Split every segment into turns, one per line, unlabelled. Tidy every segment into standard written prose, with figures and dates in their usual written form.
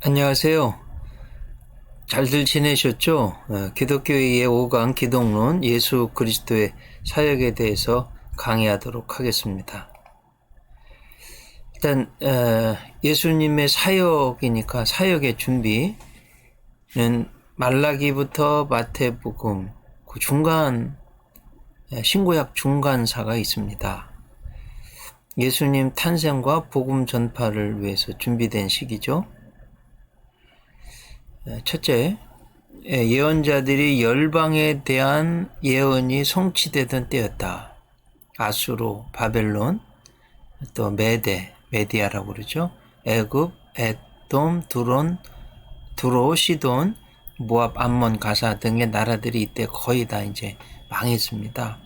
안녕하세요. 잘들 지내셨죠? 기독교의 5강 기독론 예수 그리스도의 사역에 대해서 강의하도록 하겠습니다. 일단 예수님의 사역이니까 사역의 준비는 말라기부터 마태복음 그 중간 신구약 중간사가 있습니다. 예수님 탄생과 복음 전파를 위해서 준비된 시기죠. 첫째, 예언자들이 열방에 대한 예언이 성취되던 때였다. 아수르, 바벨론, 또 메디아라고 그러죠. 애굽, 에돔, 두로, 시돈, 모압, 암몬, 가사 등의 나라들이 이때 거의 다 이제 망했습니다.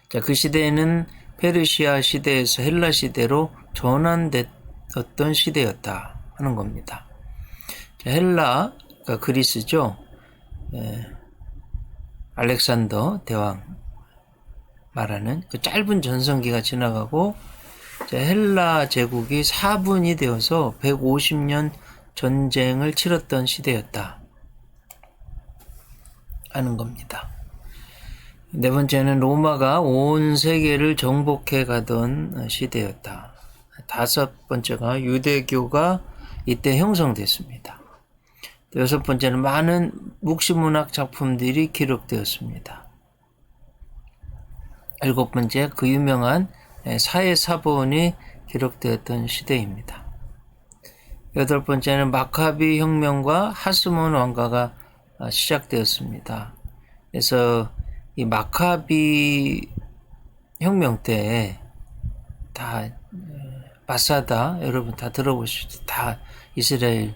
자, 그 시대에는 페르시아 시대에서 헬라 시대로 전환됐던 시대였다 하는 겁니다. 헬라가 그리스죠. 알렉산더 대왕 말하는 그 짧은 전성기가 지나가고 헬라 제국이 4분이 되어서 150년 전쟁을 치렀던 시대였다 하는 겁니다. 네 번째는 로마가 온 세계를 정복해 가던 시대였다. 다섯 번째가 유대교가 이때 형성됐습니다. 여섯 번째는 많은 묵시문학 작품들이 기록되었습니다. 일곱 번째, 그 유명한 사회사본이 기록되었던 시대입니다. 여덟 번째는 마카비 혁명과 하스몬 왕가가 시작되었습니다. 그래서 이 마카비 혁명 때 다 마사다 여러분 다 들어보시죠. 다 이스라엘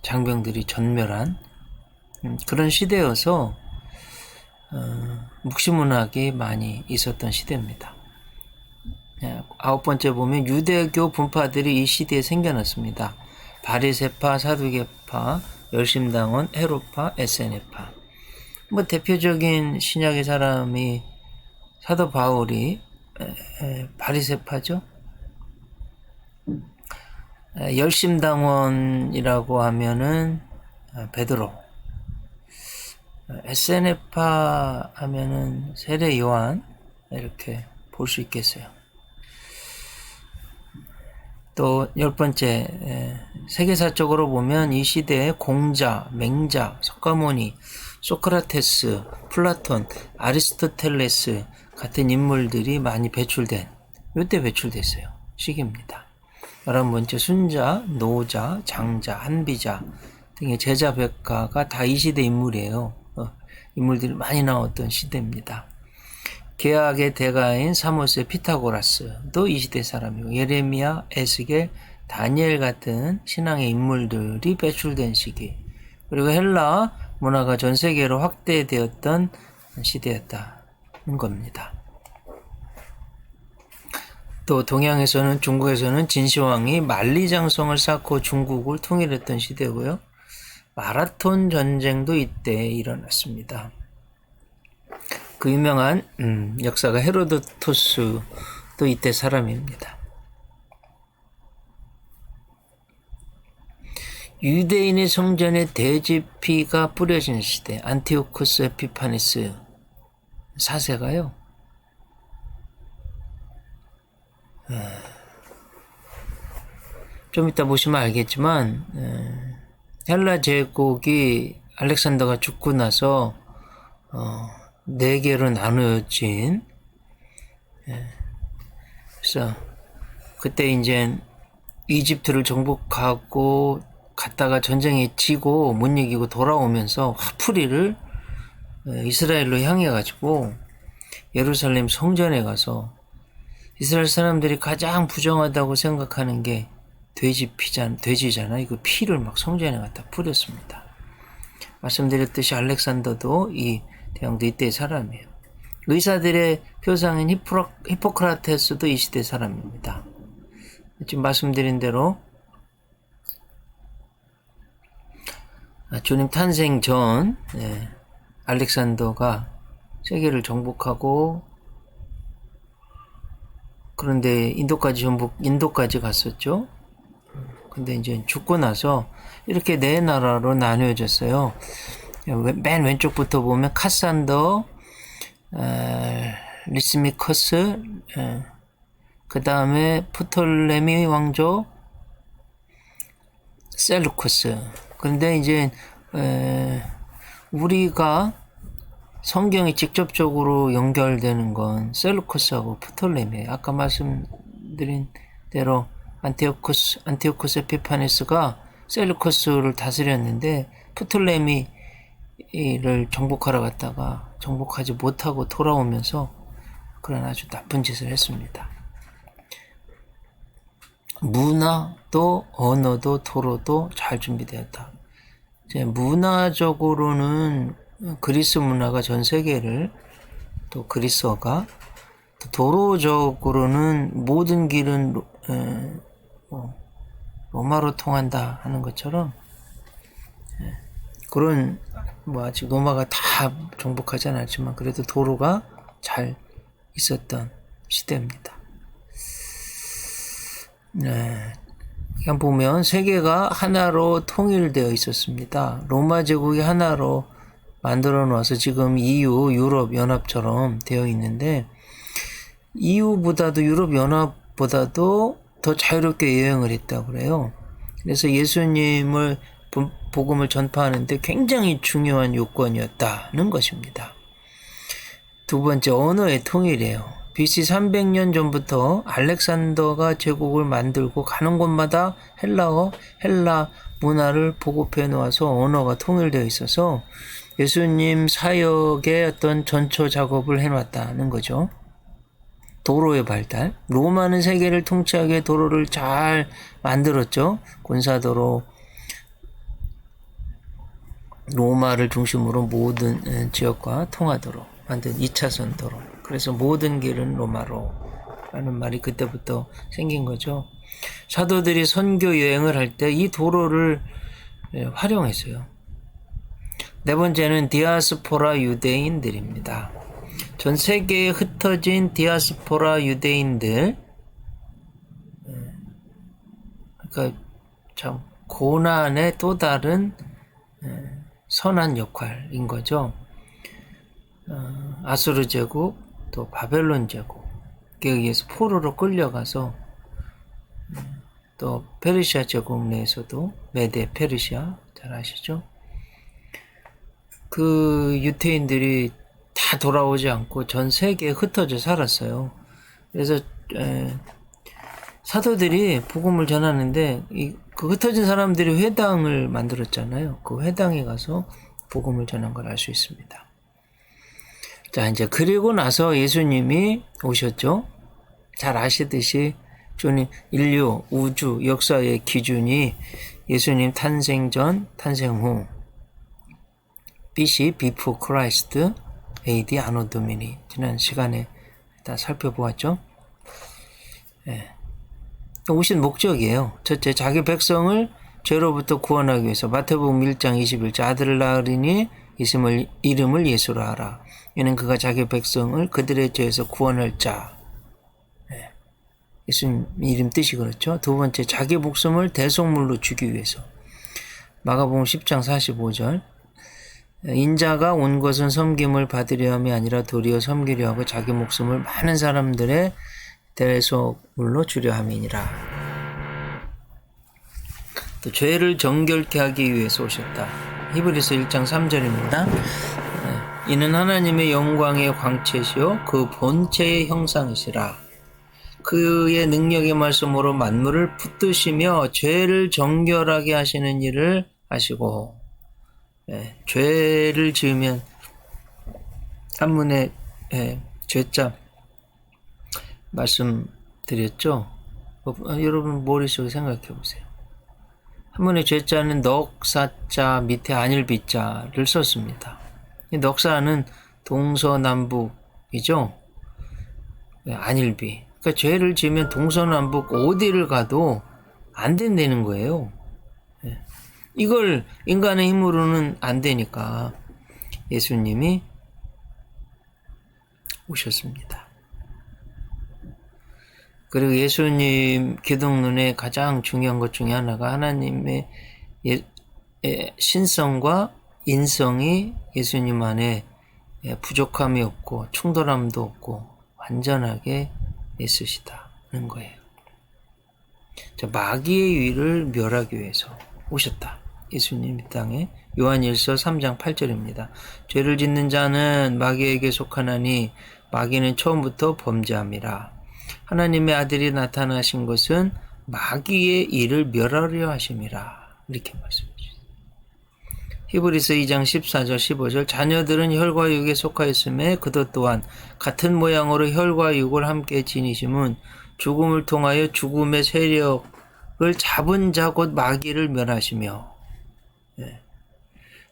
장병들이 전멸한 그런 시대여서 묵시문학이 많이 있었던 시대입니다. 아홉 번째 보면 유대교 분파들이 이 시대에 생겨났습니다. 바리새파, 사두개파, 열심당원, 헤롯파, 에세네파. 뭐 대표적인 신약의 사람이 사도 바울이 바리새파죠. 열심당원이라고 하면은 베드로, 에세네파 하면은 세례 요한 이렇게 볼 수 있겠어요. 또 열 번째, 세계사적으로 보면 이 시대에 공자, 맹자, 석가모니, 소크라테스, 플라톤, 아리스토텔레스 같은 인물들이 많이 배출된 이때 배출됐어요. 시기입니다. 11번째, 순자, 노자, 장자, 한비자 등의 제자백가가 다 이 시대 인물이에요. 인물들이 많이 나왔던 시대입니다. 계약의 대가인 사모스, 피타고라스도 이 시대 사람이고 예레미야, 에스겔, 다니엘 같은 신앙의 인물들이 배출된 시기, 그리고 헬라 문화가 전 세계로 확대되었던 시대였다는 겁니다. 또 동양에서는 중국에서는 진시황이 만리장성을 쌓고 중국을 통일했던 시대고요. 마라톤 전쟁도 이때 일어났습니다. 그 유명한 역사가 헤로도토스도 이때 사람입니다. 유대인의 성전에 돼지피가 뿌려진 시대, 안티오쿠스 에피파네스 4세가요. 좀 이따 보시면 알겠지만 헬라 제국이 알렉산더가 죽고 나서 4개로 나누어진, 그래서 그때 이제 이집트를 정복하고 갔다가 전쟁에 지고 못 이기고 돌아오면서 화풀이를 이스라엘로 향해 가지고 예루살렘 성전에 가서 이스라엘 사람들이 가장 부정하다고 생각하는 게 돼지잖아. 이거 피를 막 성전에 갖다 뿌렸습니다. 말씀드렸듯이 알렉산더도 이 대왕도 이때의 사람이에요. 의사들의 표상인 히포크라테스도 이 시대 사람입니다. 지금 말씀드린 대로 주님 탄생 전 알렉산더가 세계를 정복하고, 그런데 인도까지 갔었죠. 근데 이제 죽고 나서 이렇게 네 나라로 나뉘어졌어요. 맨 왼쪽부터 보면 카산더, 리스미커스, 그 다음에 프톨레미 왕조, 셀루커스. 그런데 이제 우리가 성경이 직접적으로 연결되는 건 셀루커스하고 프톨레미예요. 아까 말씀드린 대로 안티오쿠스 에피파네스가 셀루커스를 다스렸는데 프톨레미를 정복하러 갔다가 정복하지 못하고 돌아오면서 그런 아주 나쁜 짓을 했습니다. 문화도 언어도 도로도 잘 준비되었다. 이제 문화적으로는 그리스 문화가 전 세계를, 또 그리스어가, 또 도로적으로는 모든 길은 로마로 통한다 하는 것처럼, 그런 아직 로마가 다 정복하지 않았지만 그래도 도로가 잘 있었던 시대입니다. 그냥 보면 세계가 하나로 통일되어 있었습니다. 로마 제국이 하나로 만들어 놓아서 지금 EU, 유럽 연합처럼 되어 있는데, EU보다도 유럽 연합보다도 더 자유롭게 여행을 했다고 그래요. 그래서 예수님을 복음을 전파하는데 굉장히 중요한 요건이었다는 것입니다. 두 번째, 언어의 통일이에요. BC 300년 전부터 알렉산더가 제국을 만들고 가는 곳마다 헬라 문화를 보급해 놓아서 언어가 통일되어 있어서 예수님 사역의 어떤 전초 작업을 해놨다는 거죠. 도로의 발달. 로마는 세계를 통치하게 도로를 잘 만들었죠. 군사도로, 로마를 중심으로 모든 지역과 통하도록 만든 2차선 도로. 그래서 모든 길은 로마로 라는 말이 그때부터 생긴 거죠. 사도들이 선교 여행을 할 때 이 도로를 활용했어요. 네 번째는 디아스포라 유대인들입니다. 전 세계에 흩어진 디아스포라 유대인들, 그러니까 참 고난의 또 다른 선한 역할인 거죠. 아수르 제국, 또 바벨론 제국에 의해서 포로로 끌려가서, 또 페르시아 제국 내에서도 메데 페르시아 잘 아시죠? 그 유태인들이 다 돌아오지 않고 전 세계에 흩어져 살았어요. 그래서 사도들이 복음을 전하는데 그 흩어진 사람들이 회당을 만들었잖아요. 그 회당에 가서 복음을 전한 걸 알 수 있습니다. 자, 이제 그리고 나서 예수님이 오셨죠. 잘 아시듯이 주님, 인류, 우주, 역사의 기준이 예수님 탄생 전, 탄생 후, BC, Before Christ, AD, Anno Domini. 지난 시간에 다 살펴보았죠. 오신 목적이에요. 첫째, 자기 백성을 죄로부터 구원하기 위해서 마태복음 1장 21절 아들을 낳으리니 이름을 예수로 하라. 이는 그가 자기 백성을 그들의 죄에서 구원할 자. 예수님 이름 뜻이 그렇죠. 두 번째, 자기 목숨을 대속물로 주기 위해서. 마가복음 10장 45절 인자가 온 것은 섬김을 받으려 함이 아니라 도리어 섬기려 하고 자기 목숨을 많은 사람들의 대속물로 주려 함이니라. 또 죄를 정결케 하기 위해서 오셨다. 히브리서 1장 3절입니다. 이는 하나님의 영광의 광채시요 그 본체의 형상이시라. 그의 능력의 말씀으로 만물을 붙드시며 죄를 정결하게 하시는 일을 하시고, 죄를 지으면 한문에 죄자 말씀드렸죠. 여러분 머릿속에 생각해 보세요. 한문에 죄자는 넉사자 밑에 안일비자를 썼습니다. 이 넉사는 동서남북이죠. 안일비. 그러니까 죄를 지으면 동서남북 어디를 가도 안 된다는 거예요. 이걸 인간의 힘으로는 안 되니까 예수님이 오셨습니다. 그리고 예수님 기독론의 가장 중요한 것 중에 하나가 하나님의 신성과 인성이 예수님 안에 부족함이 없고 충돌함도 없고 완전하게 있으시다는 거예요. 자, 마귀의 위를 멸하기 위해서 오셨다. 예수님 이 땅에. 요한일서 3장 8절입니다. 죄를 짓는 자는 마귀에게 속하나니 마귀는 처음부터 범죄함이라. 하나님의 아들이 나타나신 것은 마귀의 일을 멸하려 하심이라. 이렇게 말씀해 주세요. 히브리서 2장 14절 15절 자녀들은 혈과 육에 속하였음에 그도 또한 같은 모양으로 혈과 육을 함께 지니심은 죽음을 통하여 죽음의 세력을 잡은 자 곧 마귀를 멸하시며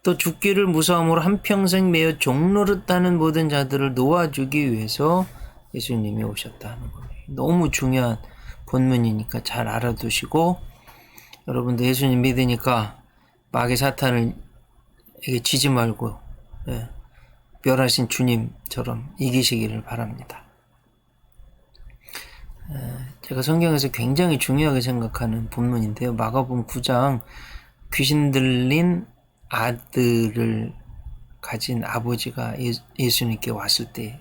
또 죽기를 무서움으로 한평생 매여 종노릇하는 모든 자들을 놓아주기 위해서 예수님이 오셨다는 거예요. 너무 중요한 본문이니까 잘 알아두시고 여러분도 예수님 믿으니까 마귀 사탄을 지지 말고 멸하신 주님처럼 이기시기를 바랍니다. 제가 성경에서 굉장히 중요하게 생각하는 본문인데요. 마가복음 9장 귀신 들린 아들을 가진 아버지가 예수님께 왔을 때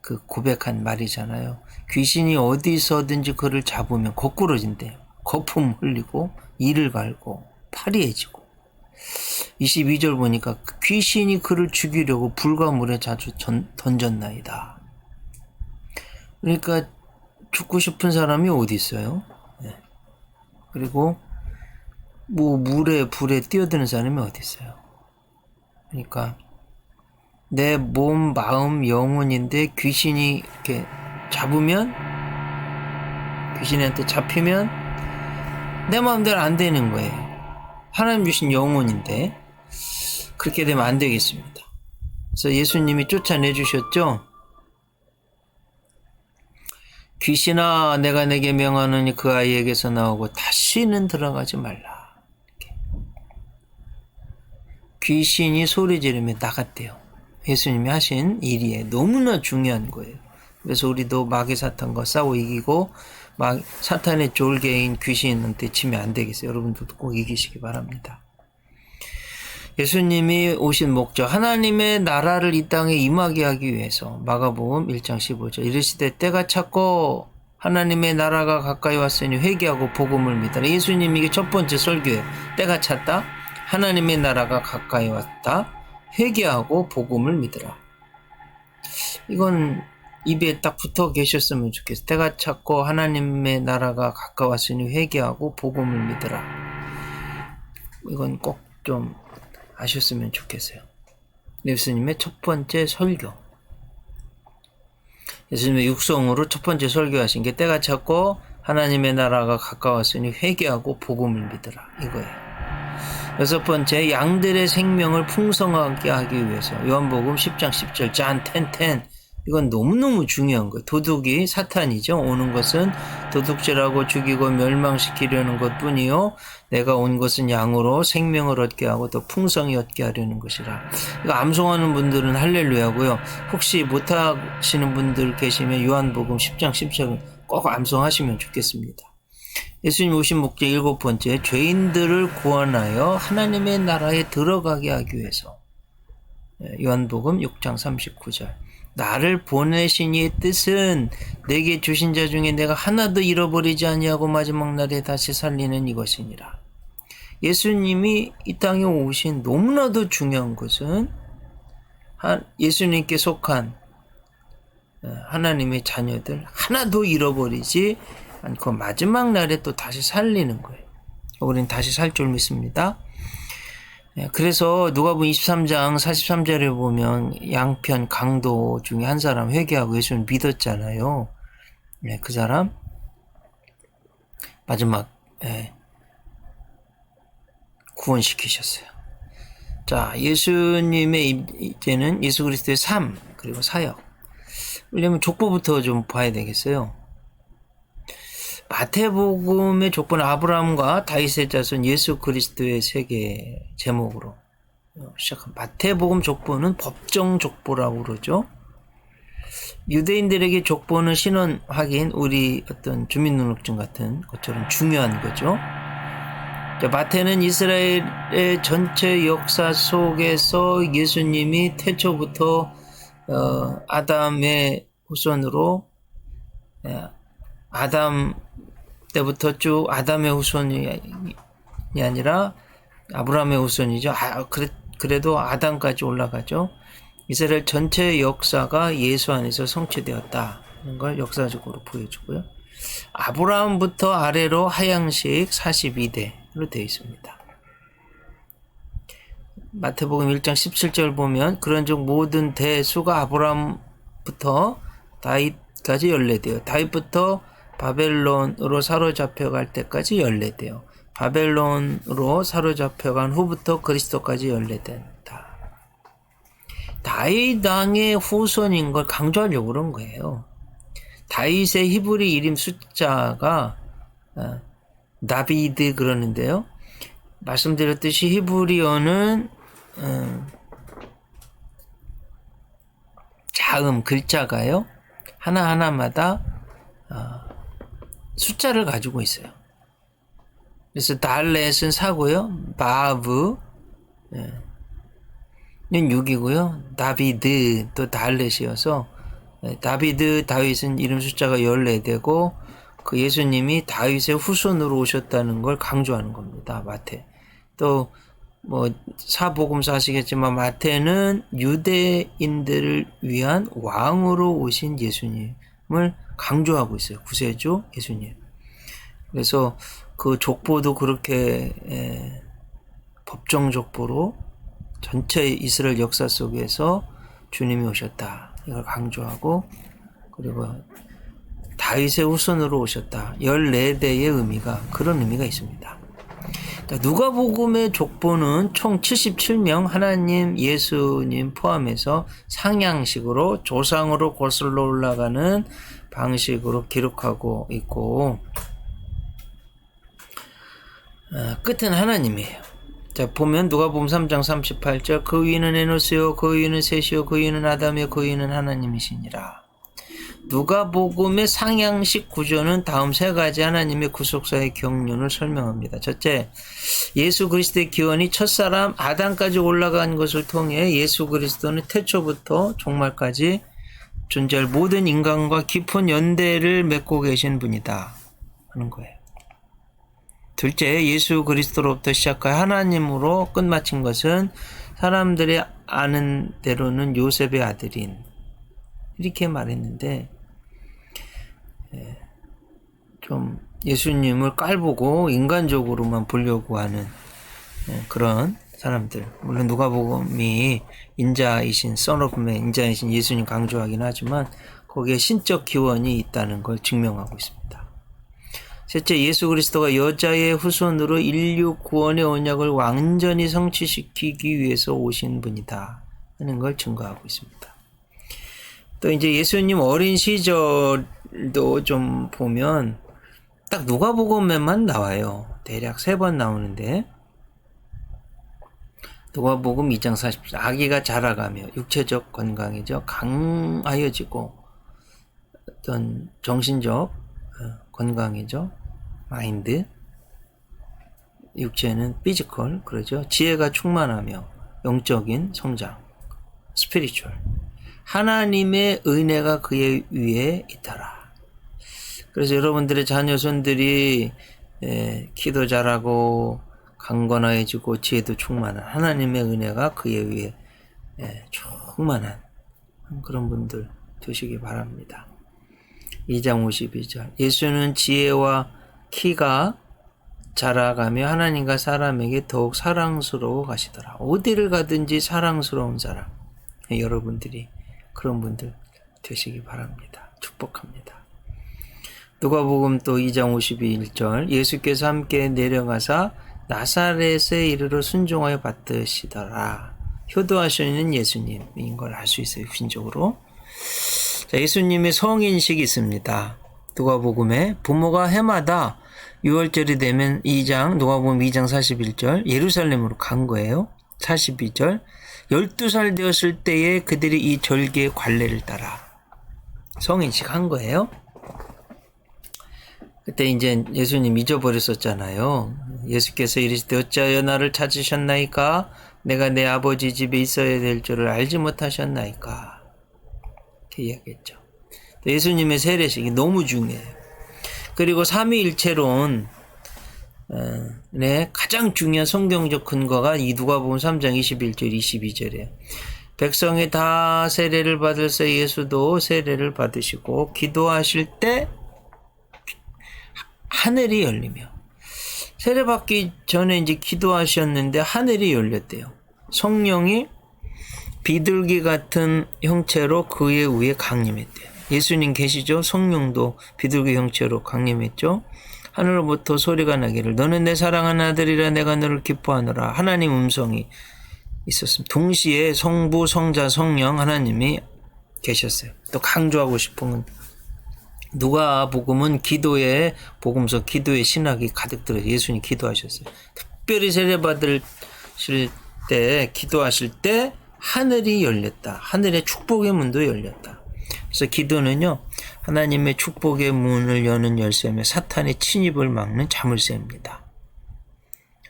그 고백한 말이잖아요. 귀신이 어디서든지 그를 잡으면 거꾸러진대요. 거품 흘리고 이를 갈고 파리해지고 22절 보니까 귀신이 그를 죽이려고 불과 물에 자주 던졌나이다. 그러니까 죽고 싶은 사람이 어디 있어요? 그리고 뭐 물에 불에 뛰어드는 사람이 어디 있어요? 그러니까 내 몸, 마음, 영혼인데 귀신이 이렇게 잡으면 귀신한테 잡히면 내 마음대로 안 되는 거예요. 하나님 주신 영혼인데 그렇게 되면 안 되겠습니다. 그래서 예수님이 쫓아내 주셨죠. 귀신아 내가 내게 명하노니 그 아이에게서 나오고 다시는 들어가지 말라. 이렇게. 귀신이 소리 지르며 나갔대요. 예수님이 하신 일이에요. 너무나 중요한 거예요. 그래서 우리도 마귀 사탄과 싸워 이기고 사탄의 졸개인 귀신한테 치면 안 되겠어요. 여러분들도 꼭 이기시기 바랍니다. 예수님이 오신 목적 하나님의 나라를 이 땅에 임하게 하기 위해서 마가복음 1장 15절 이르시되 때가 찼고 하나님의 나라가 가까이 왔으니 회개하고 복음을 믿으라. 예수님이 이게 첫 번째 설교예요. 때가 찼다. 하나님의 나라가 가까이 왔다. 회개하고 복음을 믿으라. 이건 입에 딱 붙어 계셨으면 좋겠어요. 때가 찼고 하나님의 나라가 가까웠으니 회개하고 복음을 믿으라. 이건 꼭 좀 아셨으면 좋겠어요. 예수님의 첫 번째 설교. 예수님의 육성으로 첫 번째 설교하신 게 때가 찼고 하나님의 나라가 가까웠으니 회개하고 복음을 믿으라. 이거예요. 여섯 번째, 양들의 생명을 풍성하게 하기 위해서 요한복음 10장 10절 잔 텐텐 이건 너무너무 중요한 거예요. 도둑이 사탄이죠. 오는 것은 도둑질하고 죽이고 멸망시키려는 것뿐이요 내가 온 것은 양으로 생명을 얻게 하고 또 풍성히 얻게 하려는 것이라. 이거 암송하는 분들은 할렐루야고요. 혹시 못하시는 분들 계시면 요한복음 10장 10절 꼭 암송하시면 좋겠습니다. 예수님 오신 목적 일곱 번째, 죄인들을 구원하여 하나님의 나라에 들어가게 하기 위해서. 요한복음 6장 39절. 나를 보내신 이의 뜻은 내게 주신 자 중에 내가 하나도 잃어버리지 아니하고 마지막 날에 다시 살리는 이것이니라. 예수님이 이 땅에 오신 너무나도 중요한 것은 예수님께 속한 하나님의 자녀들 하나도 잃어버리지 않고 마지막 날에 또 다시 살리는 거예요. 우리는 다시 살 줄 믿습니다. 그래서 누가복음 23장 43절에 보면 양편 강도 중에 한 사람 회개하고 예수를 믿었잖아요. 그 사람 마지막 구원시키셨어요. 자, 예수님의 이제는 예수 그리스도의 삶 그리고 사역. 왜냐면 족보부터 좀 봐야 되겠어요. 마태복음의 족보는 아브라함과 다윗의 자손 예수 그리스도의 세계 제목으로 시작한 마태복음 족보는 법정 족보라고 그러죠. 유대인들에게 족보는 신원 확인, 우리 어떤 주민등록증 같은 것처럼 중요한 거죠. 마태는 이스라엘의 전체 역사 속에서 예수님이 태초부터 아담의 후손으로, 아담 때부터 쭉 아담의 후손이 아니라 아브라함의 후손이죠. 그래도 아담까지 올라가죠. 이스라엘 전체 역사가 예수 안에서 성취되었다는 걸 역사적으로 보여주고요. 아브라함부터 아래로 하향식 42대로 되어 있습니다. 마태복음 1장 17절 보면 그런즉 모든 대수가 아브라함부터 다윗까지 14대요. 다윗부터 바벨론으로 사로잡혀갈 때까지 14대요. 바벨론으로 사로잡혀간 후부터 그리스도까지 14대다. 다윗 왕의 후손인 걸 강조하려고 그런 거예요. 다윗의 히브리 이름 숫자가 다비드 그러는데요. 말씀드렸듯이 히브리어는 자음 글자가요. 하나하나마다 숫자를 가지고 있어요. 그래서 달렛은 4고요. 바브 는 6이고요. 다비드 또 달렛이어서 다비드 다윗은 이름 숫자가 14되고 그 예수님이 다윗의 후손으로 오셨다는 걸 강조하는 겁니다. 마태. 또 뭐 사복음서 아시겠지만 마태는 유대인들을 위한 왕으로 오신 예수님을 강조하고 있어요. 구세주 예수님. 그래서 그 족보도 그렇게 법정 족보로 전체 이스라엘 역사 속에서 주님이 오셨다. 이걸 강조하고 그리고 다윗의 후손으로 오셨다. 14대의 의미가 그런 의미가 있습니다. 누가복음의 족보는 총 77명 하나님 예수님 포함해서 상향식으로 조상으로 거슬러 올라가는 방식으로 기록하고 있고 끝은 하나님이에요. 자, 보면 누가복음 3장 38절 그 위는 에노스요 그 위는 셋이요 그 위는 아담이요 그 위는 하나님이시니라. 누가복음의 상향식 구조는 다음 세 가지 하나님의 구속사의 경륜을 설명합니다. 첫째, 예수 그리스도의 기원이 첫사람 아담까지 올라간 것을 통해 예수 그리스도는 태초부터 종말까지 존재할 모든 인간과 깊은 연대를 맺고 계신 분이다 하는 거예요. 둘째, 예수 그리스도로부터 시작하여 하나님으로 끝마친 것은 사람들이 아는 대로는 요셉의 아들인 이렇게 말했는데 좀 예수님을 깔보고 인간적으로만 보려고 하는 그런 사람들. 물론 누가복음이 인자이신 Son of Man, 인자이신 예수님 강조하긴 하지만 거기에 신적 기원이 있다는 걸 증명하고 있습니다. 셋째, 예수 그리스도가 여자의 후손으로 인류 구원의 언약을 완전히 성취시키기 위해서 오신 분이다 하는 걸 증거하고 있습니다. 또 이제 예수님 어린 시절도 좀 보면 딱 누가복음에만 나와요. 대략 3번 나오는데 누가복음 2장 40절 아기가 자라가며 육체적 건강이죠. 강하여지고 어떤 정신적 건강이죠. 마인드 육체는 피지컬 그러죠. 지혜가 충만하며 영적인 성장 스피리추얼 하나님의 은혜가 그의 위에 있더라. 그래서 여러분들의 자녀손들이 키도 잘하고 강건해지고 지혜도 충만한 하나님의 은혜가 그의 위에 충만한 그런 분들 되시기 바랍니다. 2장 52절 예수는 지혜와 키가 자라가며 하나님과 사람에게 더욱 사랑스러워 가시더라. 어디를 가든지 사랑스러운 사람 여러분들이 그런 분들 되시기 바랍니다. 축복합니다. 누가복음 또 2장 51절 예수께서 함께 내려가사 나사렛에 이르러 순종하여 받으시더라. 효도하시는 예수님인 걸 알 수 있어요. 육신적으로. 자, 예수님의 성인식이 있습니다. 누가복음에 부모가 해마다 6월절이 되면 누가복음 2장 41절 예루살렘으로 간 거예요. 42절 12살 되었을 때에 그들이 이 절기의 관례를 따라 성인식 한 거예요. 그때 이제 예수님 잊어버렸었잖아요. 예수께서 이르시되 어찌하여 나를 찾으셨나이까? 내가 내 아버지 집에 있어야 될 줄을 알지 못하셨나이까? 이렇게 이야기했죠. 예수님의 세례식이 너무 중요해요. 그리고 삼위일체론 네, 가장 중요한 성경적 근거가 이 누가복음 3장 21절 22절이에요. 백성이 다 세례를 받을새 예수도 세례를 받으시고 기도하실 때 하늘이 열리며, 세례 받기 전에 이제 기도하셨는데 하늘이 열렸대요. 성령이 비둘기 같은 형체로 그의 위에 강림했대요. 예수님 계시죠? 성령도 비둘기 형체로 강림했죠. 하늘로부터 소리가 나기를 너는 내 사랑하는 아들이라 내가 너를 기뻐하노라. 하나님 음성이 있었습니다. 동시에 성부, 성자, 성령 하나님이 계셨어요. 또 강조하고 싶은 건 누가복음은 기도의 복음서, 기도의 신학이 가득 들어 예수님 기도하셨어요. 특별히 세례 받으실 때, 기도하실 때 하늘이 열렸다. 하늘의 축복의 문도 열렸다. 그래서 기도는요, 하나님의 축복의 문을 여는 열쇠며 사탄의 침입을 막는 자물쇠입니다.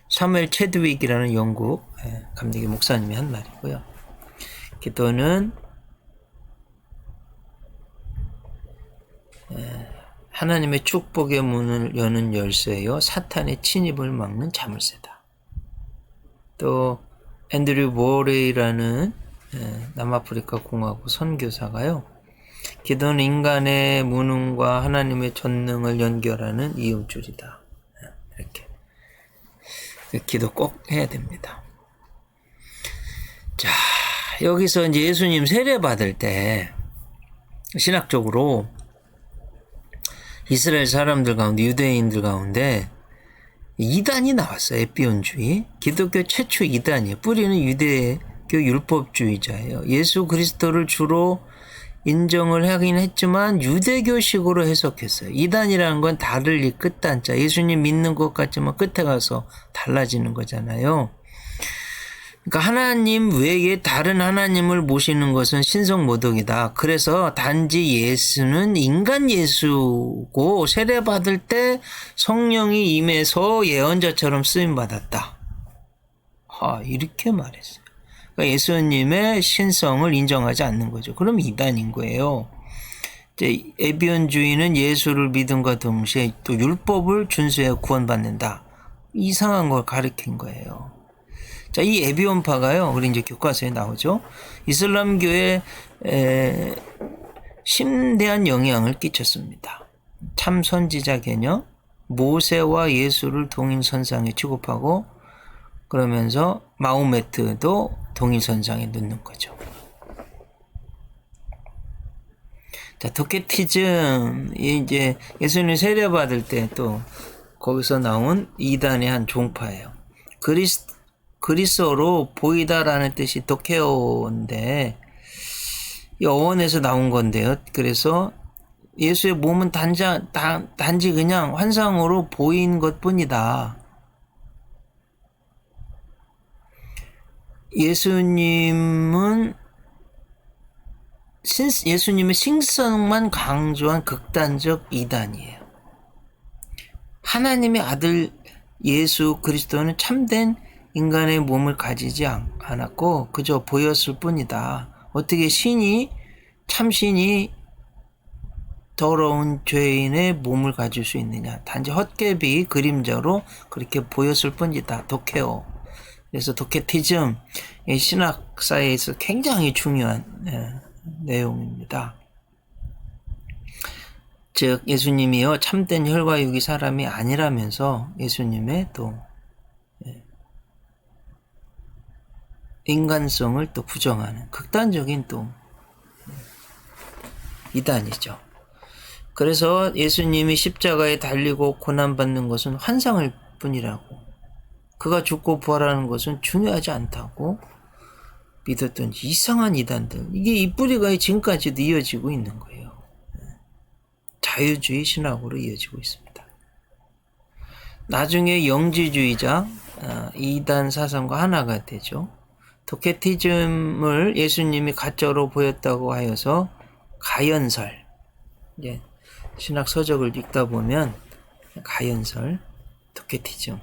사무엘 체드윅이라는 영국 감리교 목사님이 한 말이고요. 기도는 하나님의 축복의 문을 여는 열쇠요, 사탄의 침입을 막는 자물쇠다. 또 앤드류 모레이라는 남아프리카 공화국 선교사가요, 기도는 인간의 무능과 하나님의 전능을 연결하는 이음줄이다. 이렇게. 기도 꼭 해야 됩니다. 자, 여기서 이제 예수님 세례 받을 때 신학적으로 이스라엘 사람들 가운데, 유대인들 가운데 이단이 나왔어요. 에피온주의. 기독교 최초 이단이에요. 뿌리는 유대교 율법주의자예요. 예수 그리스도를 주로 인정을 하긴 했지만 유대교식으로 해석했어요. 이단이라는 건 다를 이 끝단자. 예수님 믿는 것 같지만 끝에 가서 달라지는 거잖아요. 그러니까 하나님 외에 다른 하나님을 모시는 것은 신성모독이다. 그래서 단지 예수는 인간 예수고 세례받을 때 성령이 임해서 예언자처럼 쓰임받았다. 이렇게 말했어요. 그러니까 예수님의 신성을 인정하지 않는 거죠. 그럼 이단인 거예요. 이제 에비온주의는 예수를 믿음과 동시에 또 율법을 준수해 구원받는다. 이상한 걸 가르친 거예요. 자, 이 에비온파가요, 우리 이제 교과서에 나오죠. 이슬람교에 심대한 영향을 끼쳤습니다. 참 선지자 개념, 모세와 예수를 동일선상에 취급하고, 그러면서 마호메트도 동일선상에 놓는 거죠. 자, 도케티즘, 이제 예수님 세례받을 때 또 거기서 나온 이단의 한 종파예요. 그리스어로 보이다라는 뜻이 도케오인데, 이 어원에서 나온 건데요. 그래서 예수의 몸은 단지 그냥 환상으로 보인 것 뿐이다. 예수님의 신성만 강조한 극단적 이단이에요. 하나님의 아들 예수 그리스도는 참된 인간의 몸을 가지지 않았고 그저 보였을 뿐이다. 어떻게 참신이 더러운 죄인의 몸을 가질 수 있느냐. 단지 헛개비 그림자로 그렇게 보였을 뿐이다. 도케오. 그래서 도케티즘, 신학사에서 굉장히 중요한 내용입니다. 즉 예수님이요 참된 혈과 육이 사람이 아니라면서 예수님의 또 인간성을 또 부정하는 극단적인 또 이단이죠. 그래서 예수님이 십자가에 달리고 고난받는 것은 환상일 뿐이라고, 그가 죽고 부활하는 것은 중요하지 않다고 믿었던 이상한 이단들, 이게 이 뿌리가 지금까지도 이어지고 있는 거예요. 자유주의 신학으로 이어지고 있습니다. 나중에 영지주의자 이단 사상과 하나가 되죠. 도케티즘을 예수님이 가짜로 보였다고 하여서 가연설, 이제 신학 서적을 읽다 보면 가연설, 도케티즘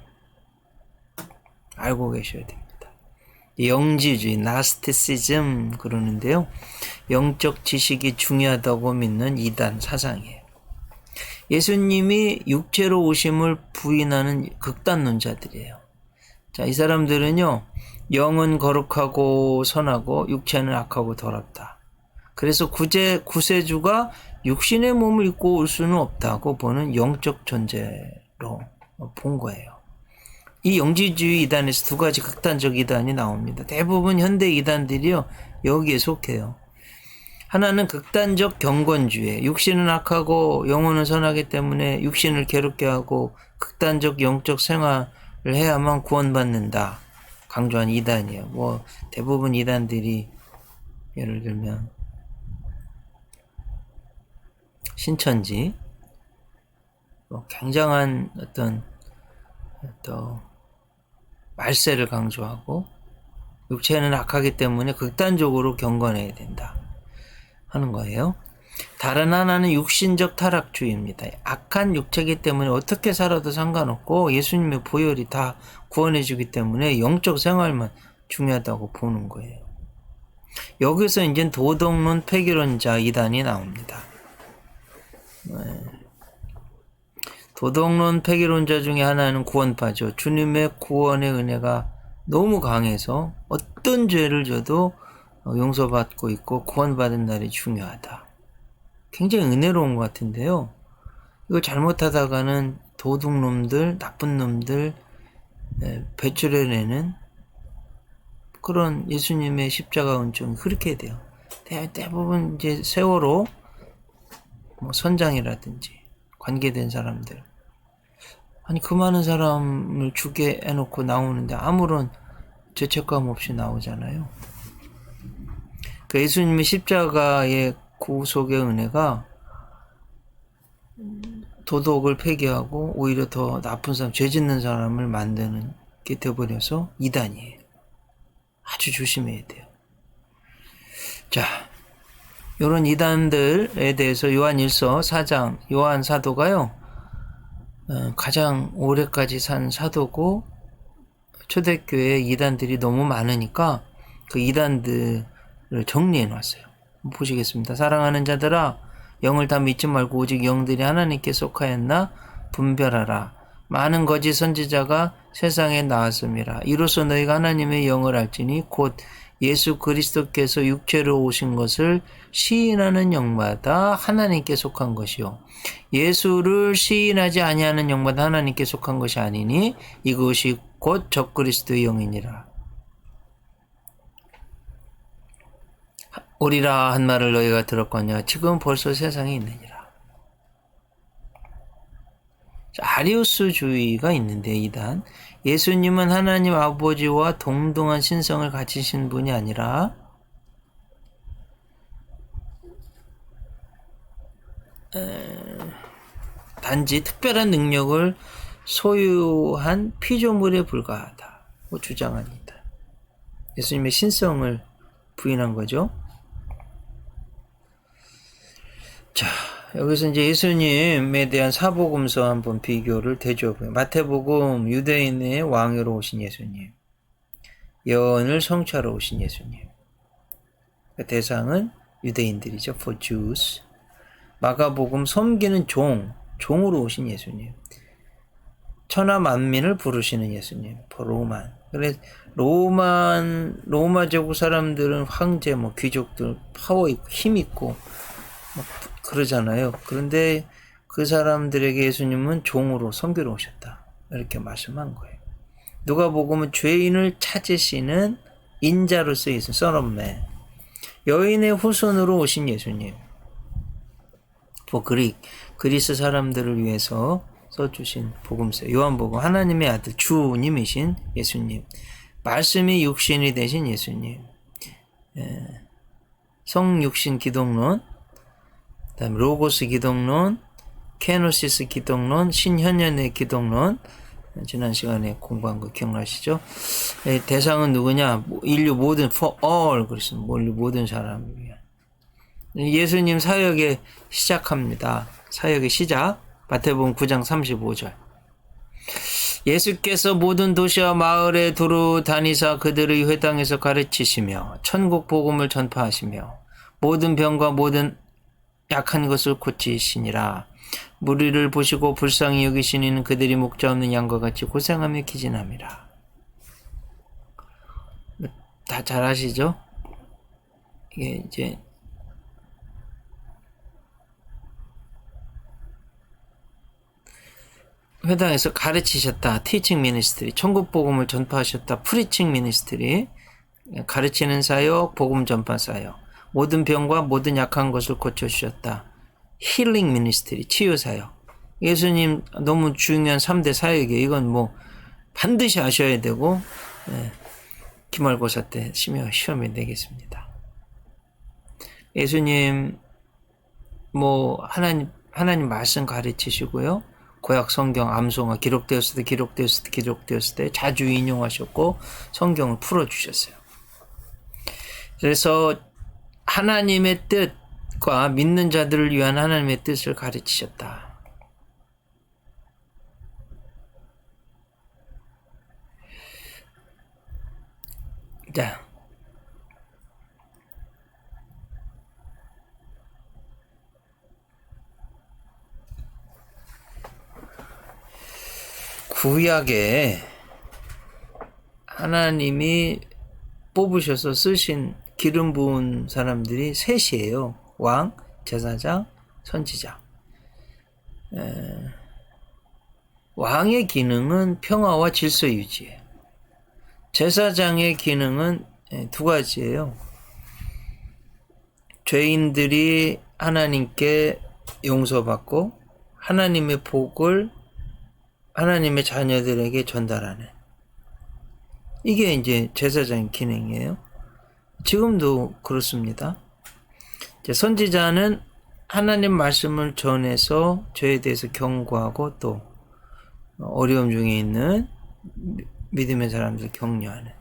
알고 계셔야 됩니다. 영지주의, 나스티시즘 그러는데요. 영적 지식이 중요하다고 믿는 이단 사상이에요. 예수님이 육체로 오심을 부인하는 극단론자들이에요. 자, 이 사람들은요, 영은 거룩하고 선하고 육체는 악하고 더럽다. 그래서 구세주가 육신의 몸을 입고 올 수는 없다고 보는 영적 존재로 본 거예요. 이 영지주의 이단에서 두 가지 극단적 이단이 나옵니다. 대부분 현대 이단들이요, 여기에 속해요. 하나는 극단적 경건주의, 육신은 악하고 영혼은 선하기 때문에 육신을 괴롭게 하고 극단적 영적 생활을 해야만 구원받는다 강조한 이단이에요. 뭐 대부분 이단들이 예를 들면 신천지, 굉장한 어떤 또 말세를 강조하고 육체는 악하기 때문에 극단적으로 경건해야 된다 하는 거예요. 다른 하나는 육신적 타락주의입니다. 악한 육체이기 때문에 어떻게 살아도 상관없고 예수님의 보혈이 다 구원해주기 때문에 영적 생활만 중요하다고 보는 거예요. 여기서 이제 도덕론 폐기론자 이단이 나옵니다. 도덕론 폐기론자 중에 하나는 구원파죠. 주님의 구원의 은혜가 너무 강해서 어떤 죄를 져도 용서받고 있고 구원받은 날이 중요하다. 굉장히 은혜로운 것 같은데요. 이걸 잘못하다가는 도둑놈들, 나쁜 놈들 배출해내는 그런 예수님의 십자가 은총이 그렇게 돼요. 대부분 이제 세월호 뭐 선장이라든지 관계된 사람들, 아니 그 많은 사람을 죽게 해놓고 나오는데 아무런 죄책감 없이 나오잖아요. 그 예수님의 십자가의 구속의 은혜가 도덕을 폐기하고 오히려 더 나쁜 사람, 죄 짓는 사람을 만드는 게 되어버려서 이단이에요. 아주 조심해야 돼요. 자, 이런 이단들에 대해서 요한일서 4장 요한 사도가요, 가장 오래까지 산 사도고 초대교회 이단들이 너무 많으니까 그 이단들을 정리해 놨어요. 보시겠습니다. 사랑하는 자들아, 영을 다 믿지 말고 오직 영들이 하나님께 속하였나 분별하라. 많은 거짓 선지자가 세상에 나왔음이라. 이로써 너희가 하나님의 영을 알지니 곧 예수 그리스도께서 육체로 오신 것을 시인하는 영마다 하나님께 속한 것이요, 예수를 시인하지 아니하는 영마다 하나님께 속한 것이 아니니 이것이 곧 적그리스도의 영이니라. 오리라 한 말을 너희가 들었거냐. 지금 벌써 세상에 있느니라. 아리우스주의가 있는데, 이단 예수님은 하나님 아버지와 동등한 신성을 가지신 분이 아니라 단지 특별한 능력을 소유한 피조물에 불과하다고 주장합니다. 예수님의 신성을 부인한 거죠. 자, 여기서 이제 예수님에 대한 사복음서 한번 비교를 대조해보면, 마태복음 유대인의 왕으로 오신 예수님, 예언을 성취하러 오신 예수님, 대상은 유대인들이죠. for Jews. 마가복음 섬기는 종으로 오신 예수님, 천하 만민을 부르시는 예수님, for 로만. 그래서 로마 제국 사람들은 황제, 귀족들, 파워 있고 힘 있고 그러잖아요. 그런데 그 사람들에게 예수님은 종으로 섬기러 오셨다, 이렇게 말씀한 거예요. 누가복음은 죄인을 찾으시는 인자로서 예수, Son of Man, 여인의 후손으로 오신 예수님, for Greek, 그리스 사람들을 위해서 써주신 복음서, 요한복음, 하나님의 아들 주님이신 예수님, 말씀이 육신이 되신 예수님, 성육신 기독론, 그다음 로고스 기독론, 케노시스 기독론, 신현현의 기독론, 지난 시간에 공부한 거 기억나시죠? 대상은 누구냐? 인류 모든, for all, 그랬습니다. 인류 모든 사람을 위한. 예수님 사역의 시작합니다. 사역의 시작. 마태복음 9장 35절. 예수께서 모든 도시와 마을에 두루 다니사 그들의 회당에서 가르치시며 천국 복음을 전파하시며 모든 병과 모든 약한 것을 고치시니라. 무리를 보시고 불쌍히 여기신 이는 그들이 목자 없는 양과 같이 고생하며 기진함이라. 다 잘 아시죠? 이게 이제 회당에서 가르치셨다. 티칭 미니스트리. 천국 복음을 전파하셨다. 프리칭 미니스트리. 가르치는 사역, 복음 전파 사역. 모든 병과 모든 약한 것을 고쳐주셨다. 힐링 미니스트리. 치유 사역. 예수님 너무 중요한 3대 사역이에요. 이건 뭐 반드시 아셔야 되고 기말고사 때 시험에 내겠습니다. 예수님 뭐 하나님 말씀 가르치시고요. 구약 성경 암송가 기록되었을 때 자주 인용하셨고 성경을 풀어주셨어요. 그래서 하나님의 뜻과 믿는 자들을 위한 하나님의 뜻을 가르치셨다. 자, 구약에 하나님이 뽑으셔서 쓰신 기름 부은 사람들이 셋이에요. 왕, 제사장, 선지자. 왕의 기능은 평화와 질서 유지예요. 제사장의 기능은 두 가지예요. 죄인들이 하나님께 용서받고 하나님의 복을 하나님의 자녀들에게 전달하는, 이게 이제 제사장의 기능이에요. 지금도 그렇습니다. 선지자는 하나님 말씀을 전해서 죄에 대해서 경고하고 또 어려움 중에 있는 믿음의 사람들 격려하는.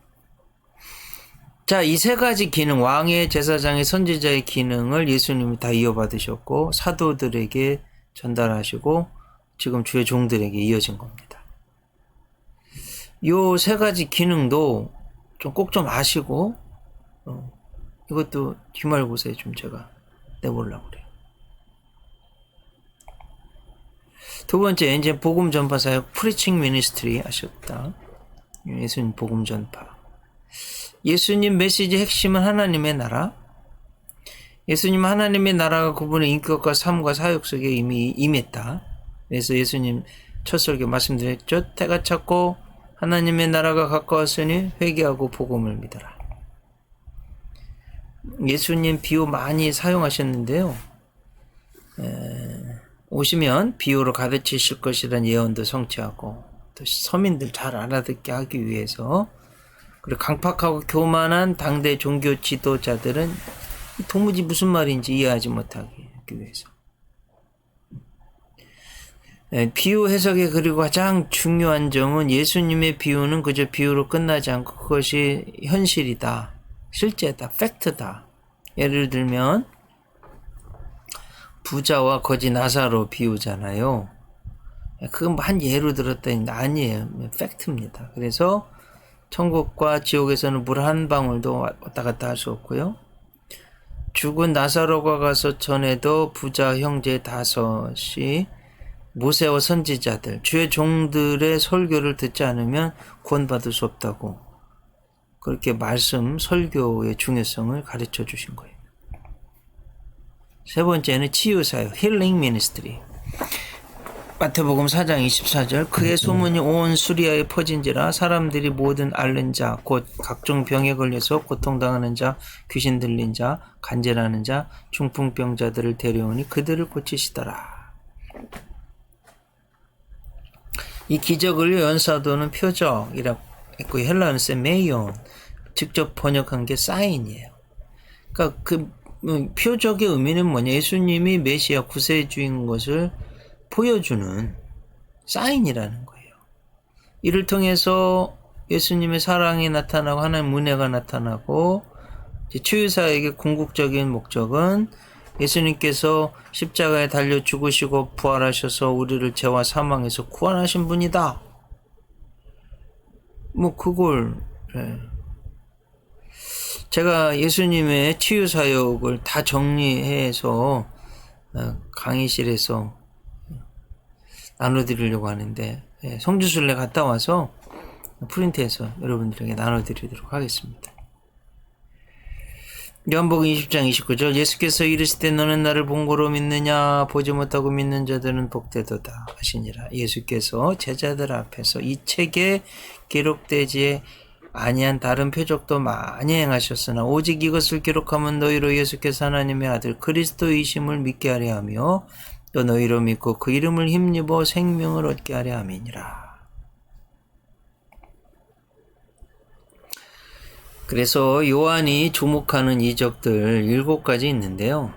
자, 이 세 가지 기능, 왕의, 제사장의, 선지자의 기능을 예수님이 다 이어받으셨고 사도들에게 전달하시고 지금 주의 종들에게 이어진 겁니다. 요 세 가지 기능도 꼭 좀 아시고 이것도 기말고사에 좀 제가 내보려고 그래요. 두 번째, 이제 복음 전파 사역 프리칭 미니스트리 하셨다. 예수님 복음 전파. 예수님 메시지 핵심은 하나님의 나라. 예수님 하나님의 나라가 그분의 인격과 삶과 사역 속에 이미 임했다. 그래서 예수님 첫 설교 말씀드렸죠. 때가 찼고 하나님의 나라가 가까웠으니 회개하고 복음을 믿어라. 예수님 비유 많이 사용하셨는데요. 오시면 비유로 가르치실 것이라는 예언도 성취하고 또 서민들 잘 알아듣게 하기 위해서, 그리고 강팍하고 교만한 당대 종교 지도자들은 도무지 무슨 말인지 이해하지 못하게 하기 위해서. 비유 해석의 그리고 가장 중요한 점은 예수님의 비유는 그저 비유로 끝나지 않고 그것이 현실이다, 실제다, 팩트다. 예를 들면 부자와 거지 나사로 비유잖아요. 그건 한 예로 들었더니 아니에요. 팩트입니다. 그래서 천국과 지옥에서는 물 한 방울도 왔다 갔다 할 수 없고요. 죽은 나사로가 가서 전에도 부자 형제 5이 모세와 선지자들, 주의 종들의 설교를 듣지 않으면 구원받을 수 없다고, 그렇게 말씀, 설교의 중요성을 가르쳐 주신 거예요. 세 번째는 치유사역, 힐링 미니스트리. 마태복음 4장 24절, 그의 소문이 온 수리아에 퍼진지라 사람들이 모든 앓는 자, 곧 각종 병에 걸려서 고통당하는 자, 귀신 들린 자, 간질하는 자, 중풍병자들을 데려오니 그들을 고치시더라. 이 기적을 연사도는 표적이라고 했고 헬라어는 세메이온, 직접 번역한 게 사인이에요. 그러니까 그 표적의 의미는 뭐냐? 예수님이 메시아 구세주인 것을 보여주는 사인이라는 거예요. 이를 통해서 예수님의 사랑이 나타나고 하나님의 은혜가 나타나고, 치유사역의 궁극적인 목적은 예수님께서 십자가에 달려 죽으시고 부활하셔서 우리를 죄와 사망에서 구원하신 분이다. 뭐 그걸 제가 예수님의 치유 사역을 다 정리해서 강의실에서 나눠드리려고 하는데 성주순례 갔다 와서 프린트해서 여러분들에게 나눠드리도록 하겠습니다. 요한복음 20장 29절 예수께서 이르시되 너는 나를 본 거로 믿느냐 보지 못하고 믿는 자들은 복되도다 하시니라. 예수께서 제자들 앞에서 이 책에 기록되지 아니한 다른 표적도 많이 행하셨으나 오직 이것을 기록하면 너희로 예수께서 하나님의 아들 그리스도이심을 믿게 하려 하며 또 너희로 믿고 그 이름을 힘입어 생명을 얻게 하려 함이니라. 그래서 요한이 주목하는 이적들 7가지 있는데요.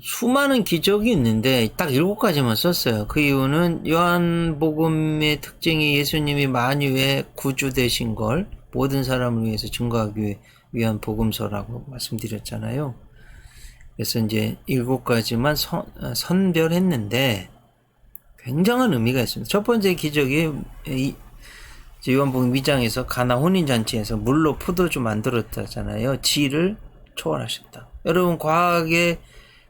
수많은 기적이 있는데 딱 7가지만 썼어요. 그 이유는 요한복음의 특징이 예수님이 만유의 구주 되신 걸 모든 사람을 위해서 증거하기 위한 복음서라고 말씀드렸잖아요. 그래서 이제 7가지만 선별했는데 굉장한 의미가 있습니다. 첫 번째 기적이 요한복음 2장에서 가나 혼인잔치에서 물로 포도주 만들었다잖아요. 질을 초월하셨다. 여러분 과학의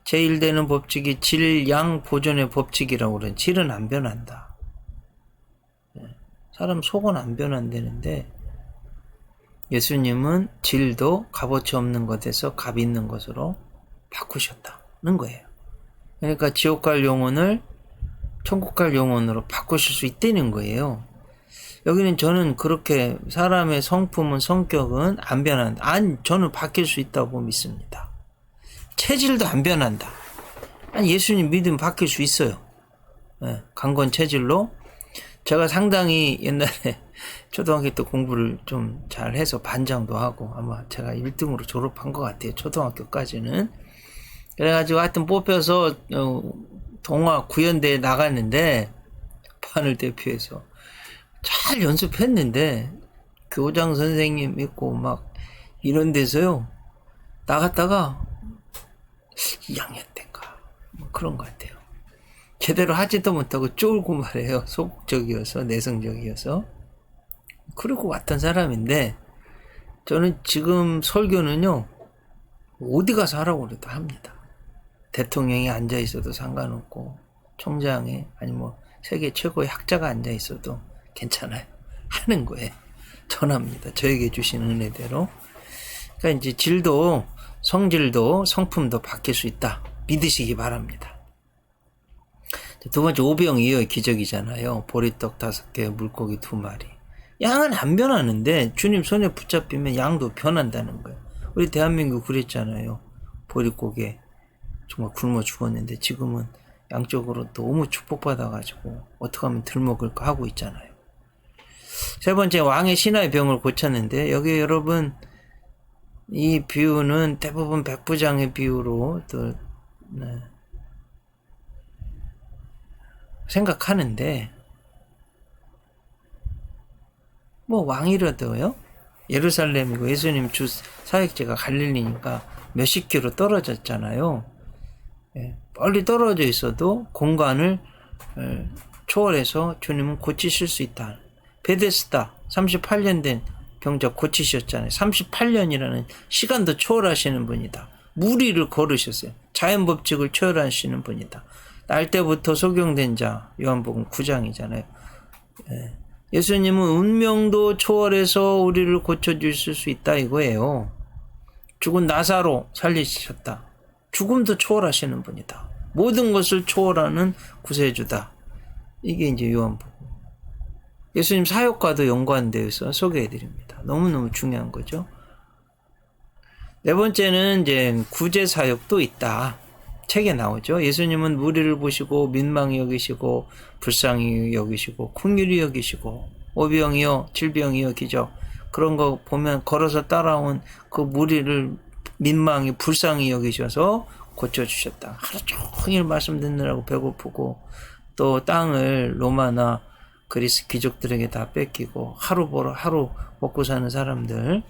제1되는 법칙이 질, 양, 보존의 법칙이라고 그래요. 질은 안 변한다. 사람 속은 안 변한다는데 예수님은 질도 값어치 없는 것에서 값 있는 것으로 바꾸셨다는 거예요. 그러니까 지옥 갈 영혼을 천국 갈 영혼으로 바꾸실 수 있다는 거예요. 여기는 저는 그렇게 사람의 성품은 성격은 안 변한다. 저는 바뀔 수 있다고 믿습니다. 체질도 안 변한다. 예수님 믿으면 바뀔 수 있어요. 강건 체질로. 제가 상당히 옛날에 초등학교 때 공부를 좀 잘해서 반장도 하고 아마 제가 1등으로 졸업한 것 같아요. 초등학교까지는. 그래가지고 하여튼 뽑혀서 동화 구연대에 나갔는데 반을 대표해서 잘 연습했는데 교장 선생님 있고 막 이런 데서요 나갔다가 2학년 때인가 뭐 그런 것 같아요. 제대로 하지도 못하고 쫄고 말해요. 소극적이어서 내성적이어서. 그러고 왔던 사람인데 저는 지금 설교는요 어디 가서 하라고 그래도 합니다. 대통령이 앉아있어도 상관없고 총장에 아니 뭐 세계 최고의 학자가 앉아있어도 괜찮아요. 하는 거예요. 전합니다. 저에게 주신 은혜대로. 그러니까 이제 질도 성질도 성품도 바뀔 수 있다. 믿으시기 바랍니다. 두 번째 오병이어의 기적이잖아요. 보리떡 5개, 물고기 2마리. 양은 안 변하는데 주님 손에 붙잡히면 양도 변한다는 거예요. 우리 대한민국 그랬잖아요. 보릿고개 정말 굶어 죽었는데 지금은 양적으로 너무 축복받아가지고 어떻게 하면 덜 먹을까 하고 있잖아요. 세 번째 왕의 신하의 병을 고쳤는데 여기 여러분 이 비유는 대부분 백부장의 비유로 또 생각하는데 뭐 왕이라도요 예루살렘이고 예수님 주 사역지가 갈릴리니까 몇십 킬로 떨어졌잖아요. 멀리 떨어져 있어도 공간을 초월해서 주님은 고치실 수 있다. 베데스다 38년 된 병자 고치셨잖아요. 38년이라는 시간도 초월하시는 분이다. 무리를 걸으셨어요. 자연법칙을 초월하시는 분이다. 날 때부터 소경된 자 요한복음 9장이잖아요. 예수님은 운명도 초월해서 우리를 고쳐주실 수 있다 이거예요. 죽은 나사로 살리셨다. 죽음도 초월하시는 분이다. 모든 것을 초월하는 구세주다. 이게 이제 요한복음. 예수님 사역과도 연관되어서 소개해드립니다. 너무너무 중요한 거죠. 네 번째는 이제 구제 사역도 있다. 책에 나오죠. 예수님은 무리를 보시고 민망히 여기시고 불쌍히 여기시고 긍휼히 여기시고 오병이어 질병이어 기적 그런 거 보면 걸어서 따라온 그 무리를 민망히 불쌍히 여기셔서 고쳐주셨다. 하루 종일 말씀 듣느라고 배고프고 또 땅을 로마나 그리스 귀족들에게 다 뺏기고 하루 벌어 하루 먹고 사는 사람들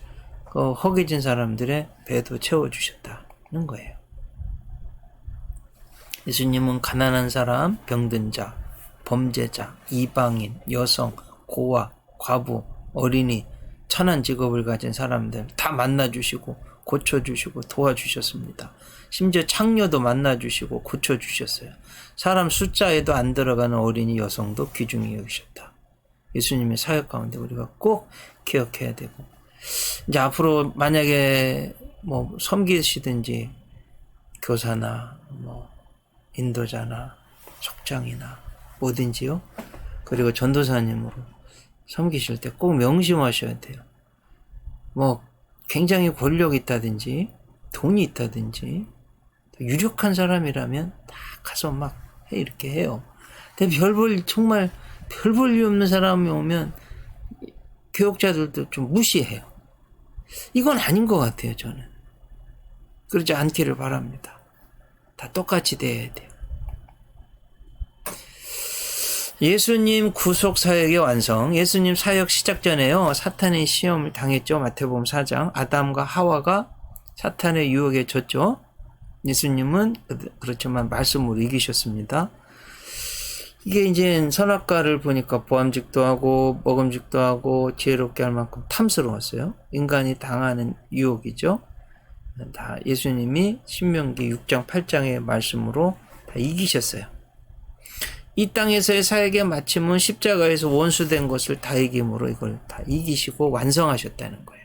그 허기진 사람들의 배도 채워주셨다는 거예요. 예수님은 가난한 사람, 병든 자, 범죄자, 이방인, 여성, 고아, 과부, 어린이, 천한 직업을 가진 사람들 다 만나주시고 고쳐주시고 도와주셨습니다. 심지어 창녀도 만나주시고 고쳐주셨어요. 사람 숫자에도 안 들어가는 어린이 여성도 귀중히 여기셨다. 예수님의 사역 가운데 우리가 꼭 기억해야 되고, 이제 앞으로 만약에 뭐 섬기시든지 교사나 뭐 인도자나 속장이나 뭐든지요, 그리고 전도사님으로 섬기실 때 꼭 명심하셔야 돼요. 뭐 굉장히 권력이 있다든지 돈이 있다든지 유력한 사람이라면 다 가서 막 이렇게 해요. 근데 정말 별 볼 일 없는 사람이 오면 교역자들도 좀 무시해요. 이건 아닌 것 같아요, 저는. 그러지 않기를 바랍니다. 다 똑같이 돼야 돼요. 예수님 구속 사역의 완성. 예수님 사역 시작 전에요, 사탄의 시험을 당했죠. 마태복음 4장. 아담과 하와가 사탄의 유혹에 졌죠. 예수님은 그렇지만 말씀으로 이기셨습니다. 이게 이제 선악과를 보니까 보암직도 하고 먹음직도 하고 지혜롭게 할 만큼 탐스러웠어요. 인간이 당하는 유혹이죠. 다 예수님이 신명기 6장 8장의 말씀으로 다 이기셨어요. 이 땅에서의 사역의 마침은 십자가에서 원수된 것을 다 이김으로 이걸 다 이기시고 완성하셨다는 거예요.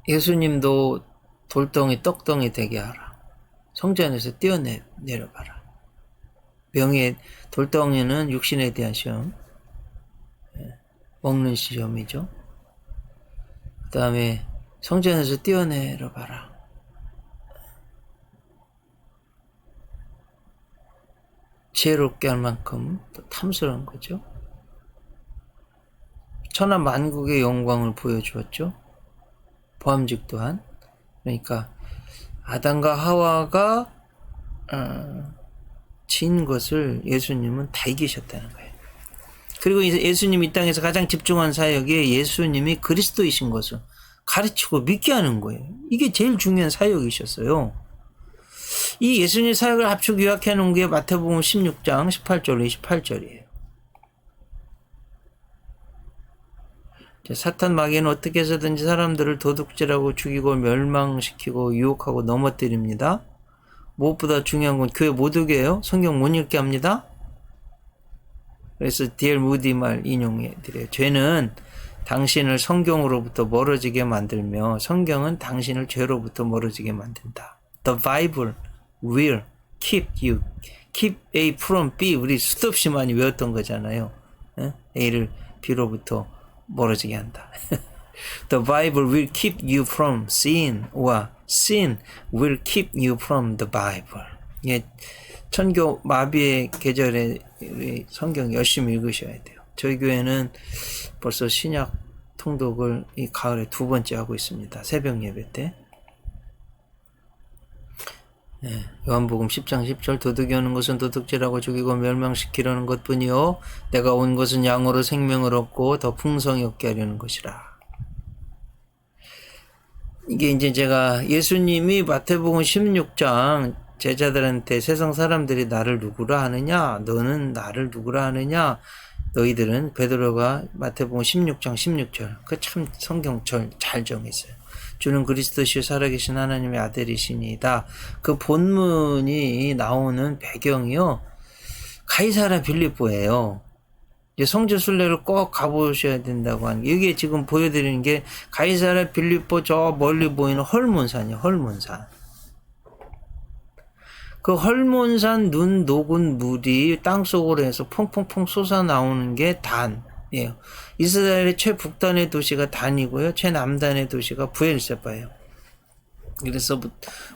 예수님도 돌덩이 떡덩이 되게 하라. 성전에서 뛰어내려가라. 명예 돌덩이는 육신에 대한 시험, 먹는 시험이죠. 그 다음에 성전에서 뛰어내려가라. 지혜롭게 할 만큼 또 탐스러운 거죠. 천하 만국의 영광을 보여주었죠. 보암직 또한. 그러니까 아담과 하와가 진 것을 예수님은 다 이기셨다는 거예요. 그리고 예수님이 이 땅에서 가장 집중한 사역이 예수님이 그리스도이신 것을 가르치고 믿게 하는 거예요. 이게 제일 중요한 사역이셨어요. 이 예수님 사역을 압축 요약해 놓은 게 마태복음 16장 18절 28절이에요. 사탄 마귀는 어떻게 해서든지 사람들을 도둑질하고 죽이고 멸망시키고 유혹하고 넘어뜨립니다. 무엇보다 중요한 건 교회 못 오게 해요. 성경 못 읽게 합니다. 그래서 D.L. 무디 말 인용해 드려요. 죄는 당신을 성경으로부터 멀어지게 만들며 성경은 당신을 죄로부터 멀어지게 만든다. The Bible will keep A from B. 우리 수도 없이 많이 외웠던 거잖아요. A를 B로부터 멀어지게 한다. The Bible will keep you from sin, or sin will keep you from the Bible. 예, 천교 마비의 계절에 우리 성경 열심히 읽으셔야 돼요. 저희 교회는 벌써 신약 통독을 이 가을에 2번째 하고 있습니다. 새벽 예배 때. 네, 요한복음 10장 10절 도둑이 오는 것은 도둑질하고 죽이고 멸망시키려는 것뿐이요 내가 온 것은 양으로 생명을 얻고 더 풍성히 얻게 하려는 것이라. 이게 이제 제가 예수님이 마태복음 16장 제자들한테 세상 사람들이 나를 누구라 하느냐, 너는 나를 누구라 하느냐, 너희들은, 베드로가 마태복음 16장 16절 그 참 성경절 잘 정했어요. 주는 그리스도시요 살아계신 하나님의 아들이시니이다. 그 본문이 나오는 배경이요 가이사랴 빌립보예요. 성지 순례를 꼭 가보셔야 된다고 하는 게, 이게 지금 보여드리는 게 가이사랴 빌립보 저 멀리 보이는 헐몬산이에요. 헐몬산. 그 헐몬산 눈 녹은 물이 땅속으로 해서 퐁퐁퐁 솟아 나오는 게 단이에요. 이스라엘의 최북단의 도시가 단이고요. 최남단의 도시가 브엘세바예요. 그래서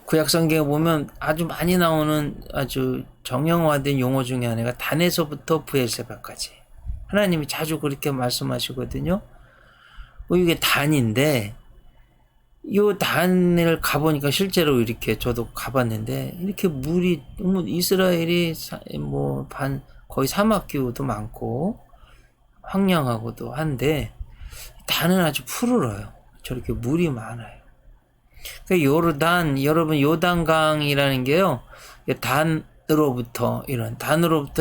구약 성경에 보면 아주 많이 나오는 아주 정형화된 용어 중에 하나가 단에서부터 브엘세바까지. 하나님이 자주 그렇게 말씀하시거든요. 이게 단인데, 이 단을 가보니까 실제로 이렇게 저도 가봤는데, 이렇게 물이, 이스라엘이 거의 사막 기후도 많고, 황량하고도 한데, 단은 아주 푸르러요. 저렇게 물이 많아요. 그 요르단, 여러분 요단강이라는 게요, 단으로부터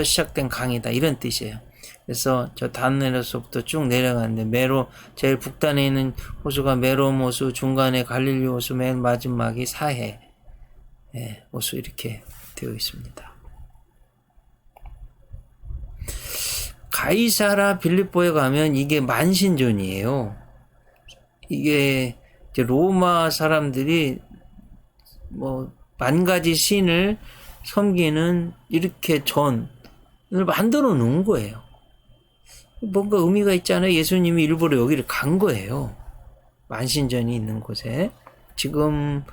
시작된 강이다 이런 뜻이에요. 그래서 저 단에서부터 쭉 내려가는데 제일 북단에 있는 호수가 메롬 호수, 중간에 갈릴리 호수, 맨 마지막이 사해 호수 이렇게 되어 있습니다. 가이사라 빌립보에 가면 이게 만신전이에요. 이게 이제 로마 사람들이 뭐 만 가지 신을 섬기는 이렇게 전을 만들어 놓은 거예요. 뭔가 의미가 있잖아요. 예수님이 일부러 여기를 간 거예요. 만신전이 있는 곳에. 지금은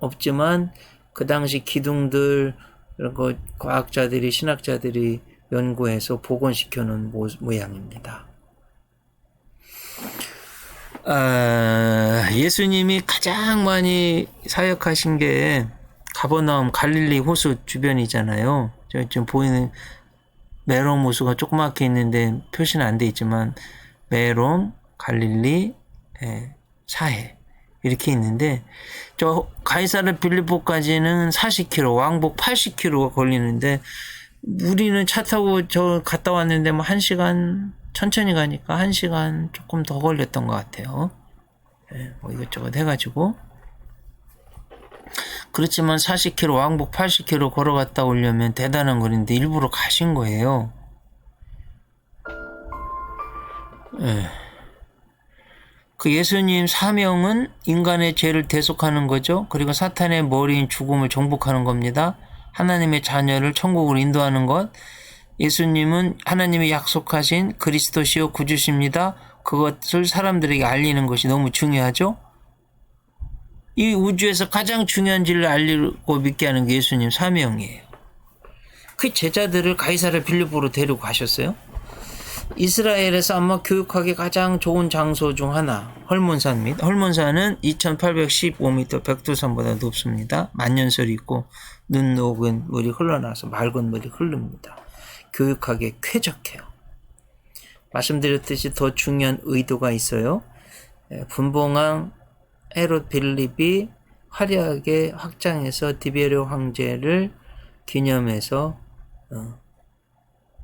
없지만 그 당시 기둥들, 그리고 과학자들이, 신학자들이 연구해서 복원시켜 놓은 모양입니다. 예수님이 가장 많이 사역하신 게 가버나움 갈릴리 호수 주변이잖아요. 지금 보이는 메롬 호수가 조그맣게 있는데 표시는 안 돼 있지만 메롬, 갈릴리, 사해 이렇게 있는데 저 가이사르 빌립보까지는 40km, 왕복 80km가 걸리는데 우리는 차 타고 저 갔다 왔는데 뭐 1시간 천천히 가니까 1시간 조금 더 걸렸던 것 같아요. 뭐 이것저것 해가지고. 그렇지만 40km, 왕복 80km 걸어갔다 오려면 대단한 거리인데 일부러 가신 거예요. 그 예수님 사명은 인간의 죄를 대속하는 거죠. 그리고 사탄의 머리인 죽음을 정복하는 겁니다. 하나님의 자녀를 천국으로 인도하는 것. 예수님은 하나님이 약속하신 그리스도시요 구주십니다. 그것을 사람들에게 알리는 것이 너무 중요하죠. 이 우주에서 가장 중요한 진리를 알리고 믿게 하는 게 예수님 사명이에요. 그 제자들을 가이사르 빌립보로 데리고 가셨어요. 이스라엘에서 아마 교육하기 가장 좋은 장소 중 하나, 헐몬산입니다. 헐몬산은 2815m 백두산보다 높습니다. 만년설이 있고 눈 녹은 물이 흘러나서 맑은 물이 흐릅니다. 교육하기에 쾌적해요. 말씀드렸듯이 더 중요한 의도가 있어요. 분봉왕 헤롯 빌립이 화려하게 확장해서 디베르 황제를 기념해서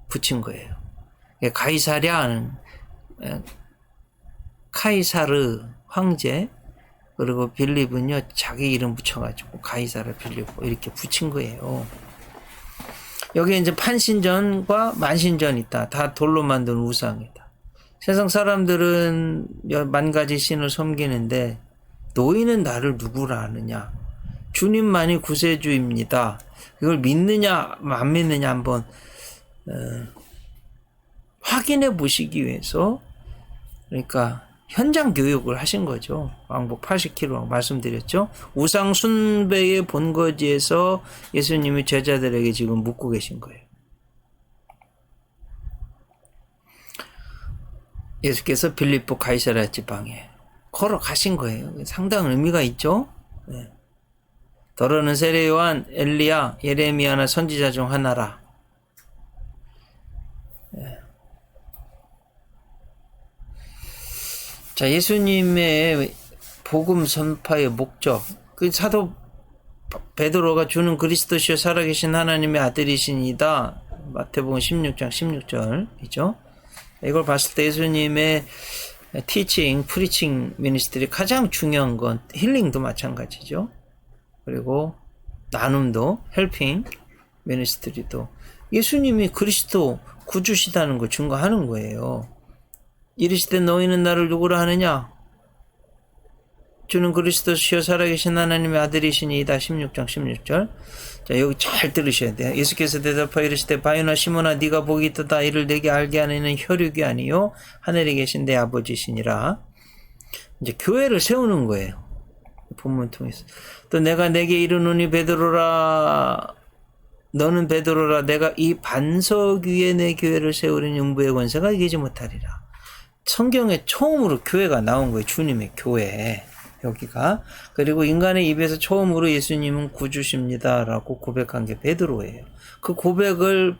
붙인 거예요. 가이사랴는 카이사르 황제, 그리고 빌립은요 자기 이름 붙여가지고 가이사르 빌립 이렇게 붙인 거예요. 여기 이제 판신전과 만신전 있다. 다 돌로 만든 우상이다. 세상 사람들은 만 가지 신을 섬기는데 너희는 나를 누구라 하느냐? 주님만이 구세주입니다. 이걸 믿느냐 안 믿느냐 한번 확인해 보시기 위해서 그러니까 현장 교육을 하신 거죠. 왕복 80km 말씀드렸죠. 우상 숭배의 본거지에서 예수님이 제자들에게 지금 묻고 계신 거예요. 예수께서 빌립보 가이사랴 지방에 걸어가신 거예요. 상당한 의미가 있죠. 네. 더러는 세례 요한, 엘리야, 예레미야나 선지자 중 하나라. 네. 자, 예수님의 복음 선파의 목적. 그 사도 베드로가 주는 그리스도시요 살아계신 하나님의 아들이시니다. 마태복음 16장 16절이죠. 이걸 봤을 때 예수님의 티칭, 프리칭 미니스트리 가장 중요한 건 힐링도 마찬가지죠. 그리고 나눔도, 헬핑 미니스트리도 예수님이 그리스도 구주시다는 걸 증거하는 거예요. 이르시되 너희는 나를 누구라 하느냐? 주는 그리스도시요 살아계신 하나님의 아들이시니이다. 16장 16절. 자, 여기 잘 들으셔야 돼요. 예수께서 대답하여 이르시되 바요나 시몬아 네가 복이 있도다. 이를 내게 알게 하는 혈육이 아니요 하늘에 계신 내 아버지시니라. 이제 교회를 세우는 거예요. 본문 통해서. 또 내가 내게 이르노니 베드로라 너는 베드로라 내가 이 반석 위에 내 교회를 세우리니 음부의 권세가 이기지 못하리라. 성경에 처음으로 교회가 나온 거예요. 주님의 교회. 여기가. 그리고 인간의 입에서 처음으로 예수님은 구주십니다. 라고 고백한 게 베드로예요. 그 고백을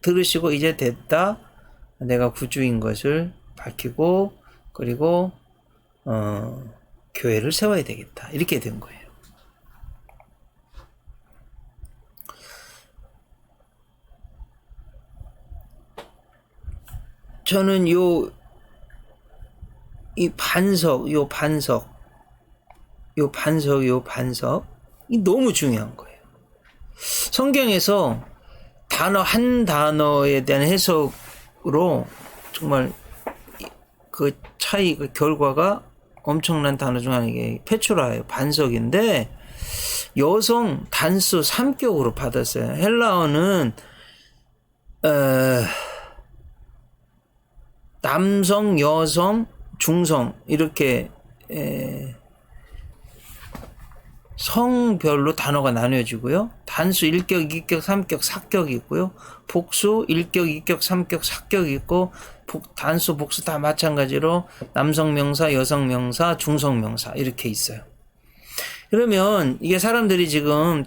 들으시고 이제 됐다. 내가 구주인 것을 밝히고 그리고 교회를 세워야 되겠다. 이렇게 된 거예요. 저는 이 반석, 이 너무 중요한 거예요. 성경에서 한 단어에 대한 해석으로 정말 그 그 결과가 엄청난 단어 중 하나가 페추라예요. 반석인데 여성 단수 3격으로 받았어요. 헬라어는 남성, 여성, 중성 이렇게 성별로 단어가 나뉘어지고요. 단수 1격, 2격, 3격, 4격이 있고요. 복수 1격, 2격, 3격, 4격이 있고 단수, 복수 다 마찬가지로 남성 명사, 여성 명사, 중성 명사 이렇게 있어요. 그러면 이게 사람들이 지금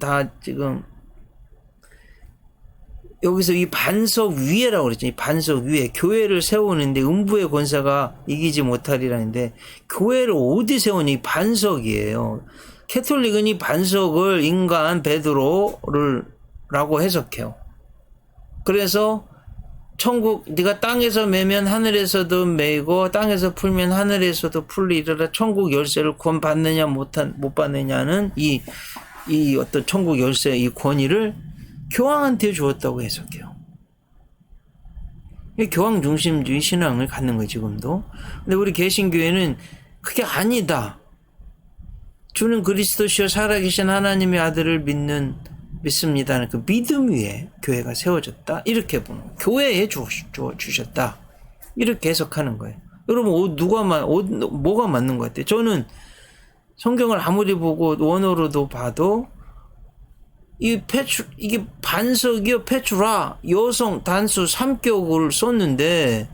여기서 이 반석 위에라고 그랬죠. 이 반석 위에 교회를 세우는데 음부의 권세가 이기지 못하리라는데 교회를 어디 세우니? 이 반석이에요. 캐톨릭은 이 반석을 인간 베드로라고 해석해요. 그래서 천국 네가 땅에서 매면 하늘에서도 매고 땅에서 풀면 하늘에서도 풀리리라. 천국 열쇠를 권 받느냐 못 받느냐는 이 어떤 천국 열쇠 이 권위를 교황한테 주었다고 해석해요. 교황 중심주의 신앙을 갖는 거예요, 지금도. 근데 우리 개신교회는 그게 아니다. 주는 그리스도시요 살아계신 하나님의 아들을 믿습니다는 그 믿음 위에 교회가 세워졌다. 이렇게 보는 거예요. 교회에 주셨다. 이렇게 해석하는 거예요. 여러분, 뭐가 맞는 것 같아요? 저는 성경을 아무리 보고 원어로도 봐도 이게 반석이요, 페추라, 여성 단수 3격을 썼는데,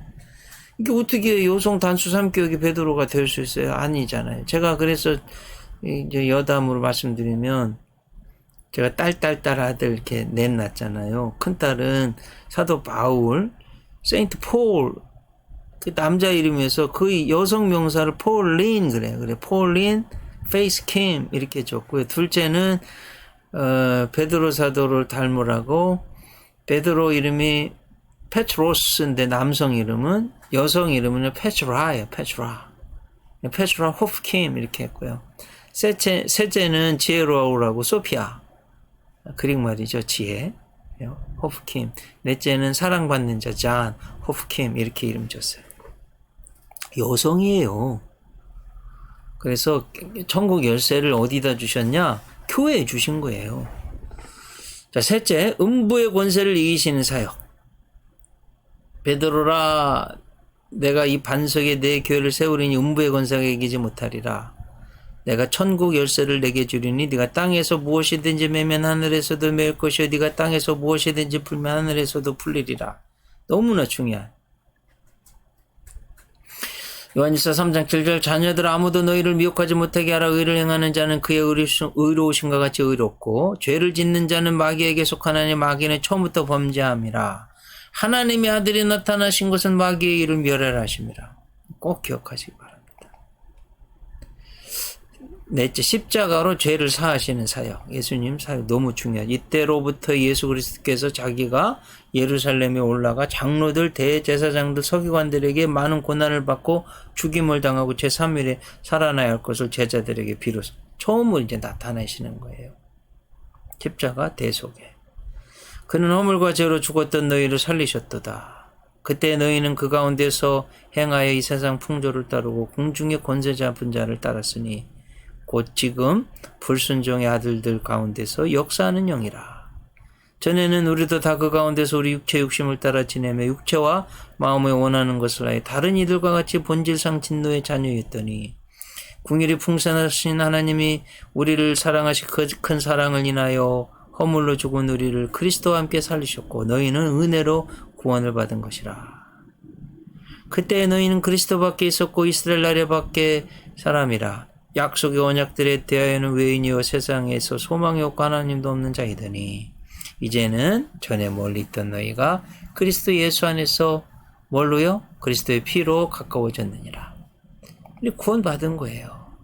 이게 어떻게 여성 단수 3격이 베드로가 될 수 있어요? 아니잖아요. 제가 그래서 이제 여담으로 말씀드리면, 제가 딸 아들 이렇게 넷 낳았잖아요. 큰 딸은 사도 바울, 세인트 폴, 그 남자 이름에서 그 여성 명사를 폴린 그래. 폴린, 페이스 캠 이렇게 줬고요. 둘째는 베드로 사도를 닮으라고 베드로 이름이 페트로스인데 남성 이름은 여성 이름은 페트라예요. 페트라 호프킴 이렇게 했고요. 셋째는 지혜로우라고 소피아 그릭 말이죠. 지혜 호프킴. 넷째는 사랑받는 자 잔 호프킴 이렇게 이름 줬어요. 여성이에요. 그래서 천국 열쇠를 어디다 주셨냐? 교회에 주신 거예요. 자, 셋째, 음부의 권세를 이기시는 사역. 베드로라, 내가 이 반석에 내 교회를 세우리니 음부의 권세가 이기지 못하리라. 내가 천국 열쇠를 내게 주리니 네가 땅에서 무엇이든지 매면 하늘에서도 매일 것이요 네가 땅에서 무엇이든지 풀면 하늘에서도 풀리리라. 너무나 중요한. 요한일서 3장 7절 자녀들아 아무도 너희를 미혹하지 못하게 하라. 의를 행하는 자는 그의 의로우심과 같이 의롭고 죄를 짓는 자는 마귀에게 속하나니 마귀는 처음부터 범죄함이라. 하나님의 아들이 나타나신 것은 마귀의 일을 멸하심이라. 꼭 기억하시기 바랍니다. 넷째, 십자가로 죄를 사하시는 사역. 예수님 사역 너무 중요하죠. 이때로부터 예수 그리스도께서 자기가 예루살렘에 올라가 장로들, 대제사장들, 서기관들에게 많은 고난을 받고 죽임을 당하고 제3일에 살아나야 할 것을 제자들에게 비로소 처음으로 이제 나타내시는 거예요. 십자가 대속에. 그는 허물과 죄로 죽었던 너희를 살리셨도다. 그때 너희는 그 가운데서 행하여 이 세상 풍조를 따르고 공중의 권세 잡은 자를 따랐으니 곧 지금 불순종의 아들들 가운데서 역사하는 영이라. 전에는 우리도 다 그 가운데서 우리 육체 욕심을 따라 지내며 육체와 마음에 원하는 것을 하여 다른 이들과 같이 본질상 진노의 자녀였더니 궁일이 풍성하신 하나님이 우리를 사랑하시 그 큰 사랑을 인하여 허물로 죽은 우리를 그리스도와 함께 살리셨고 너희는 은혜로 구원을 받은 것이라. 그때 너희는 그리스도 밖에 있었고 이스라엘 나라 밖에 사람이라. 약속의 언약들에 대하여는 외인이요 세상에서 소망이 없고 하나님도 없는 자이더니 이제는 전에 멀리 있던 너희가 그리스도 예수 안에서 뭘로요? 그리스도의 피로 가까워졌느니라. 구원받은 거예요.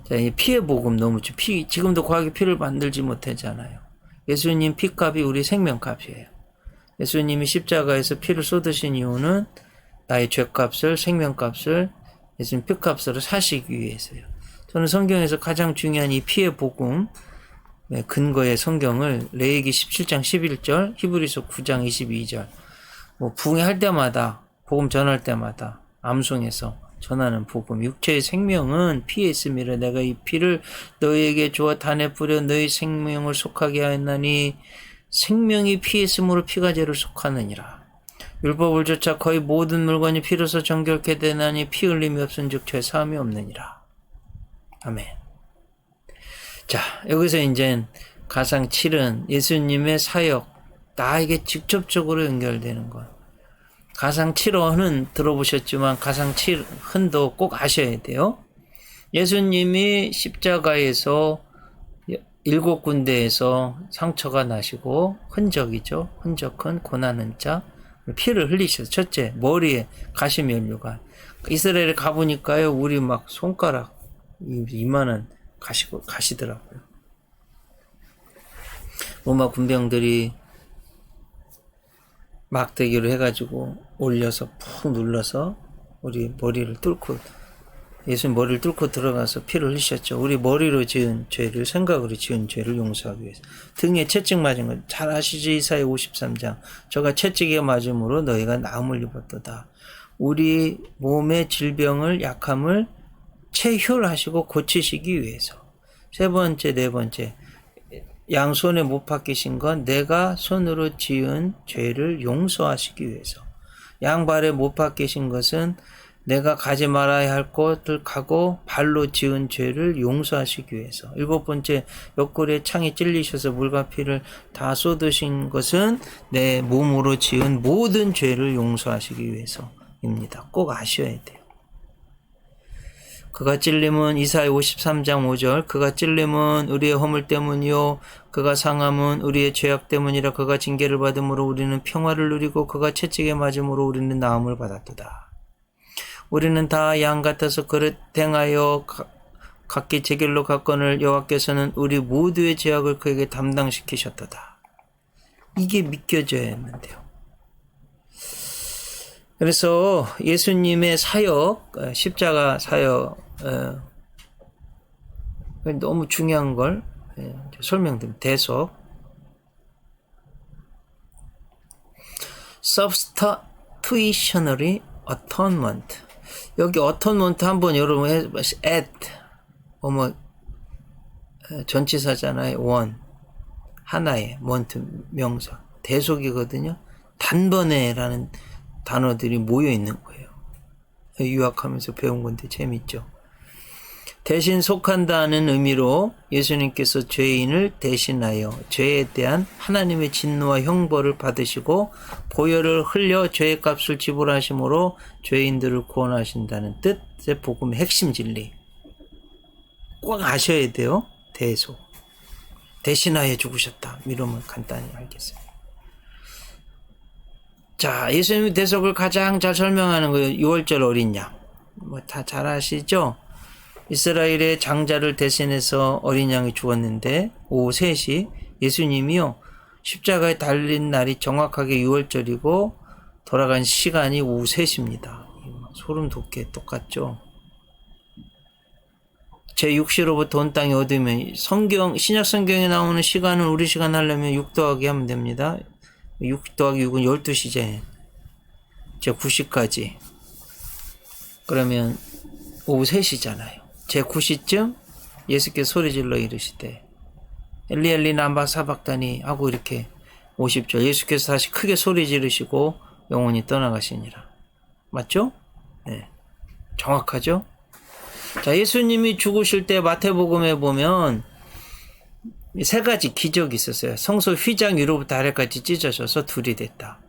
자, 이 피의 복음 너무 지금도 과학이 피를 만들지 못하잖아요. 예수님 피값이 우리 생명값이에요. 예수님이 십자가에서 피를 쏟으신 이유는 나의 죄값을, 생명값을 예수님 피값으로 사시기 위해서요. 저는 성경에서 가장 중요한 이 피의 복음 근거의 성경을 레위기 17장 11절, 히브리서 9장 22절 부흥할 때마다 복음 전할 때마다 암송해서 전하는 복음. 육체의 생명은 피에 있음이라. 내가 이 피를 너희에게 주어 단에 뿌려 너희 생명을 속하게 하였나니 생명이 피에 있으므로 피가 죄를 속하느니라. 율법을 조차 거의 모든 물건이 피로서 정결케 되나니 피 흘림이 없은즉 죄 사함이 없느니라. 아멘. 자, 여기서 이제 가상 7은 예수님의 사역, 나에게 직접적으로 연결되는 것. 가상 7헌은 들어보셨지만 가상 7헌도 꼭 아셔야 돼요. 예수님이 십자가에서 7군데에서 상처가 나시고 흔적이죠. 흔적은 고난은 자 피를 흘리셔서 첫째 머리에 가시면류관. 이스라엘에 가보니까요 우리 막 손가락 이만한 가시더라고요. 로마 군병들이 막대기로 해가지고 올려서 푹 눌러서 우리 머리를 뚫고 예수님 머리를 뚫고 들어가서 피를 흘리셨죠. 우리 머리로 지은 죄를 생각으로 지은 죄를 용서하기 위해서. 등에 채찍 맞은 것 잘 아시지? 이사야 53장 저가 채찍에 맞음으로 너희가 나음을 입었도다. 우리 몸의 질병을 약함을 체휼하시고 고치시기 위해서. 세 번째 네 번째 양손에 못 박히신 건 내가 손으로 지은 죄를 용서하시기 위해서. 양발에 못 박히신 것은 내가 가지 말아야 할 곳을 가고 발로 지은 죄를 용서하시기 위해서. 일곱 번째 옆구리에 창이 찔리셔서 물과 피를 다 쏟으신 것은 내 몸으로 지은 모든 죄를 용서하시기 위해서입니다. 꼭 아셔야 돼요. 그가 찔림은 이사야 53장 5절 그가 찔림은 우리의 허물 때문이요 그가 상함은 우리의 죄악 때문이라. 그가 징계를 받음으로 우리는 평화를 누리고 그가 채찍에 맞음으로 우리는 나음을 받았도다. 우리는 다 양 같아서 그릇 행하여 각기 제 길로 갔거늘 여호와께서는 우리 모두의 죄악을 그에게 담당시키셨도다. 이게 믿겨져야 했는데요. 그래서 예수님의 사역, 십자가 사역 너무 중요한 걸 설명드립니다. 대속 substitutionary atonement. 여기 atonement 한번 여러분 at 전치사잖아요. one 하나의 몬트 명사 대속이거든요. 단번에라는 단어들이 모여 있는 거예요. 유학하면서 배운 건데 재밌죠. 대신 속한다는 의미로 예수님께서 죄인을 대신하여 죄에 대한 하나님의 진노와 형벌을 받으시고 보혈을 흘려 죄의 값을 지불하심으로 죄인들을 구원하신다는 뜻의 복음의 핵심 진리. 꼭 아셔야 돼요. 대속. 대신하여 죽으셨다. 이러면 간단히 알겠어요. 자, 예수님의 대속을 가장 잘 설명하는 거예요. 6월절 어린 양. 다 잘 아시죠? 이스라엘의 장자를 대신해서 어린 양이 죽었는데 오후 3시 예수님이요 십자가에 달린 날이 정확하게 6월절이고 돌아간 시간이 오후 3시입니다. 소름 돋게 똑같죠. 제6시로부터 온 땅이 어두우면 신약 성경에 나오는 시간은 우리 시간 하려면 6 더하기 하면 됩니다. 6 더하기 6은 12시제 제9시까지 그러면 오후 3시잖아요. 제9시쯤 예수께서 소리질러 이르시되 엘리 엘리 람마 사박다니 하고 이렇게 50절 예수께서 다시 크게 소리 지르시고 영원히 떠나가시니라. 맞죠? 네, 정확하죠? 자, 예수님이 죽으실 때 마태복음에 보면 3가지 기적이 있었어요. 성소 휘장 위로부터 아래까지 찢어져서 둘이 됐다.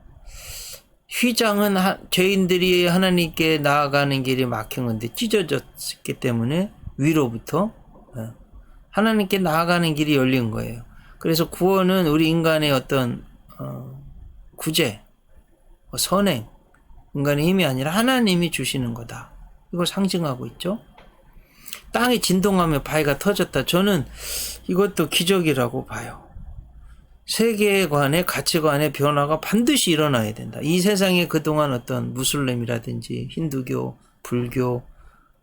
휘장은 죄인들이 하나님께 나아가는 길이 막힌 건데 찢어졌기 때문에 위로부터 하나님께 나아가는 길이 열린 거예요. 그래서 구원은 우리 인간의 어떤 구제, 선행, 인간의 힘이 아니라 하나님이 주시는 거다. 이걸 상징하고 있죠. 땅이 진동하며 바위가 터졌다. 저는 이것도 기적이라고 봐요. 세계관의 가치관의 변화가 반드시 일어나야 된다. 이 세상에 그동안 어떤 무슬림이라든지 힌두교, 불교,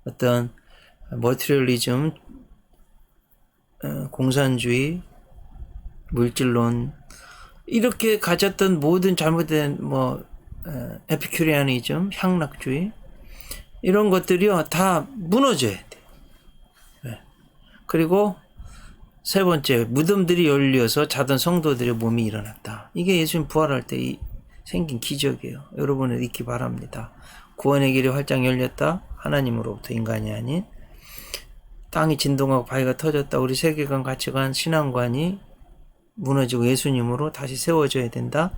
어떤 머티리얼리즘, 공산주의, 물질론 이렇게 가졌던 모든 잘못된 에피큐리아니즘, 향락주의 이런 것들이요 다 무너져야 돼. 그리고 세 번째, 무덤들이 열려서 자던 성도들의 몸이 일어났다. 이게 예수님 부활할 때 생긴 기적이에요. 여러분은 잊기 바랍니다. 구원의 길이 활짝 열렸다. 하나님으로부터 인간이 아닌. 땅이 진동하고 바위가 터졌다. 우리 세계관, 가치관, 신앙관이 무너지고 예수님으로 다시 세워져야 된다.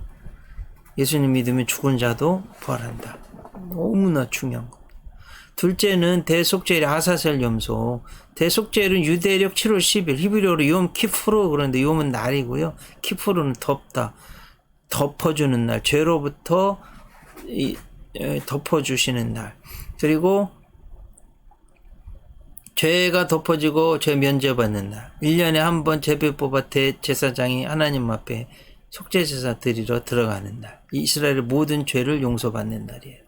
예수님 믿으면 죽은 자도 부활한다. 너무나 중요한 거. 둘째는 대속죄일 아사셀 염소. 대속죄일은 유대력 7월 10일, 히브리어로 욤 키프로 그러는데 욤은 날이고요. 키프로는 덮다, 덮어주는 날, 죄로부터 덮어주시는 날. 그리고 죄가 덮어지고 죄 면제받는 날. 1년에 한 번 제비 뽑아 대제사장이 하나님 앞에 속죄제사 드리러 들어가는 날. 이스라엘의 모든 죄를 용서받는 날이에요.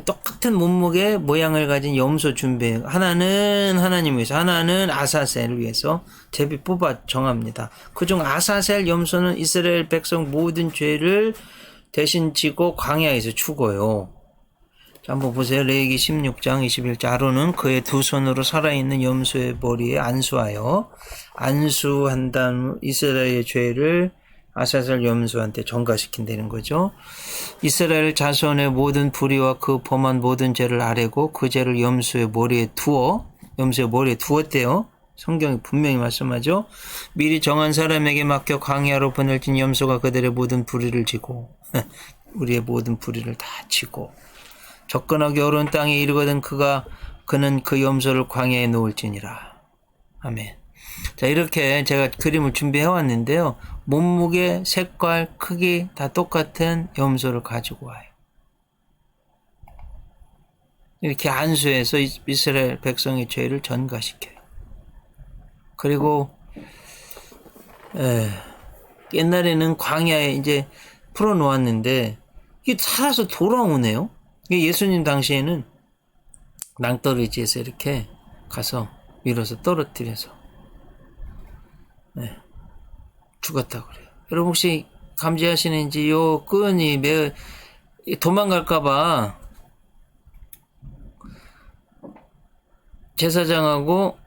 똑같은 몸무게 모양을 가진 염소 준비해요. 하나는 하나님 위해서, 하나는 아사셀을 위해서 제비 뽑아 정합니다. 그중 아사셀 염소는 이스라엘 백성 모든 죄를 대신 지고 광야에서 죽어요. 자, 한번 보세요. 레위기 16장 21절. 아론은 그의 두 손으로 살아있는 염소의 머리에 안수하여 안수한 다음 이스라엘의 죄를 아사셀 염소한테 전가시킨다는 거죠. 이스라엘 자손의 모든 불의와 그 범한 모든 죄를 아뢰고 그 죄를 염소의 머리에 두었대요. 성경이 분명히 말씀하죠. 미리 정한 사람에게 맡겨 광야로 보낼진 염소가 그들의 모든 불의를 지고 우리의 모든 불의를 다 지고 접근하기 어려운 땅에 이르거든 그는 그 염소를 광야에 놓을지니라. 아멘. 자, 이렇게 제가 그림을 준비해 왔는데요. 몸무게, 색깔, 크기 다 똑같은 염소를 가지고 와요. 이렇게 안수해서 이스라엘 백성의 죄를 전가시켜요. 그리고 옛날에는 광야에 이제 풀어놓았는데 이게 살아서 돌아오네요. 예수님 당시에는 낭떠러지에서 이렇게 가서 밀어서 떨어뜨려서 죽었다고 그래요. 여러분 혹시 감지하시는지 요 끈이 도망갈까봐 제사장하고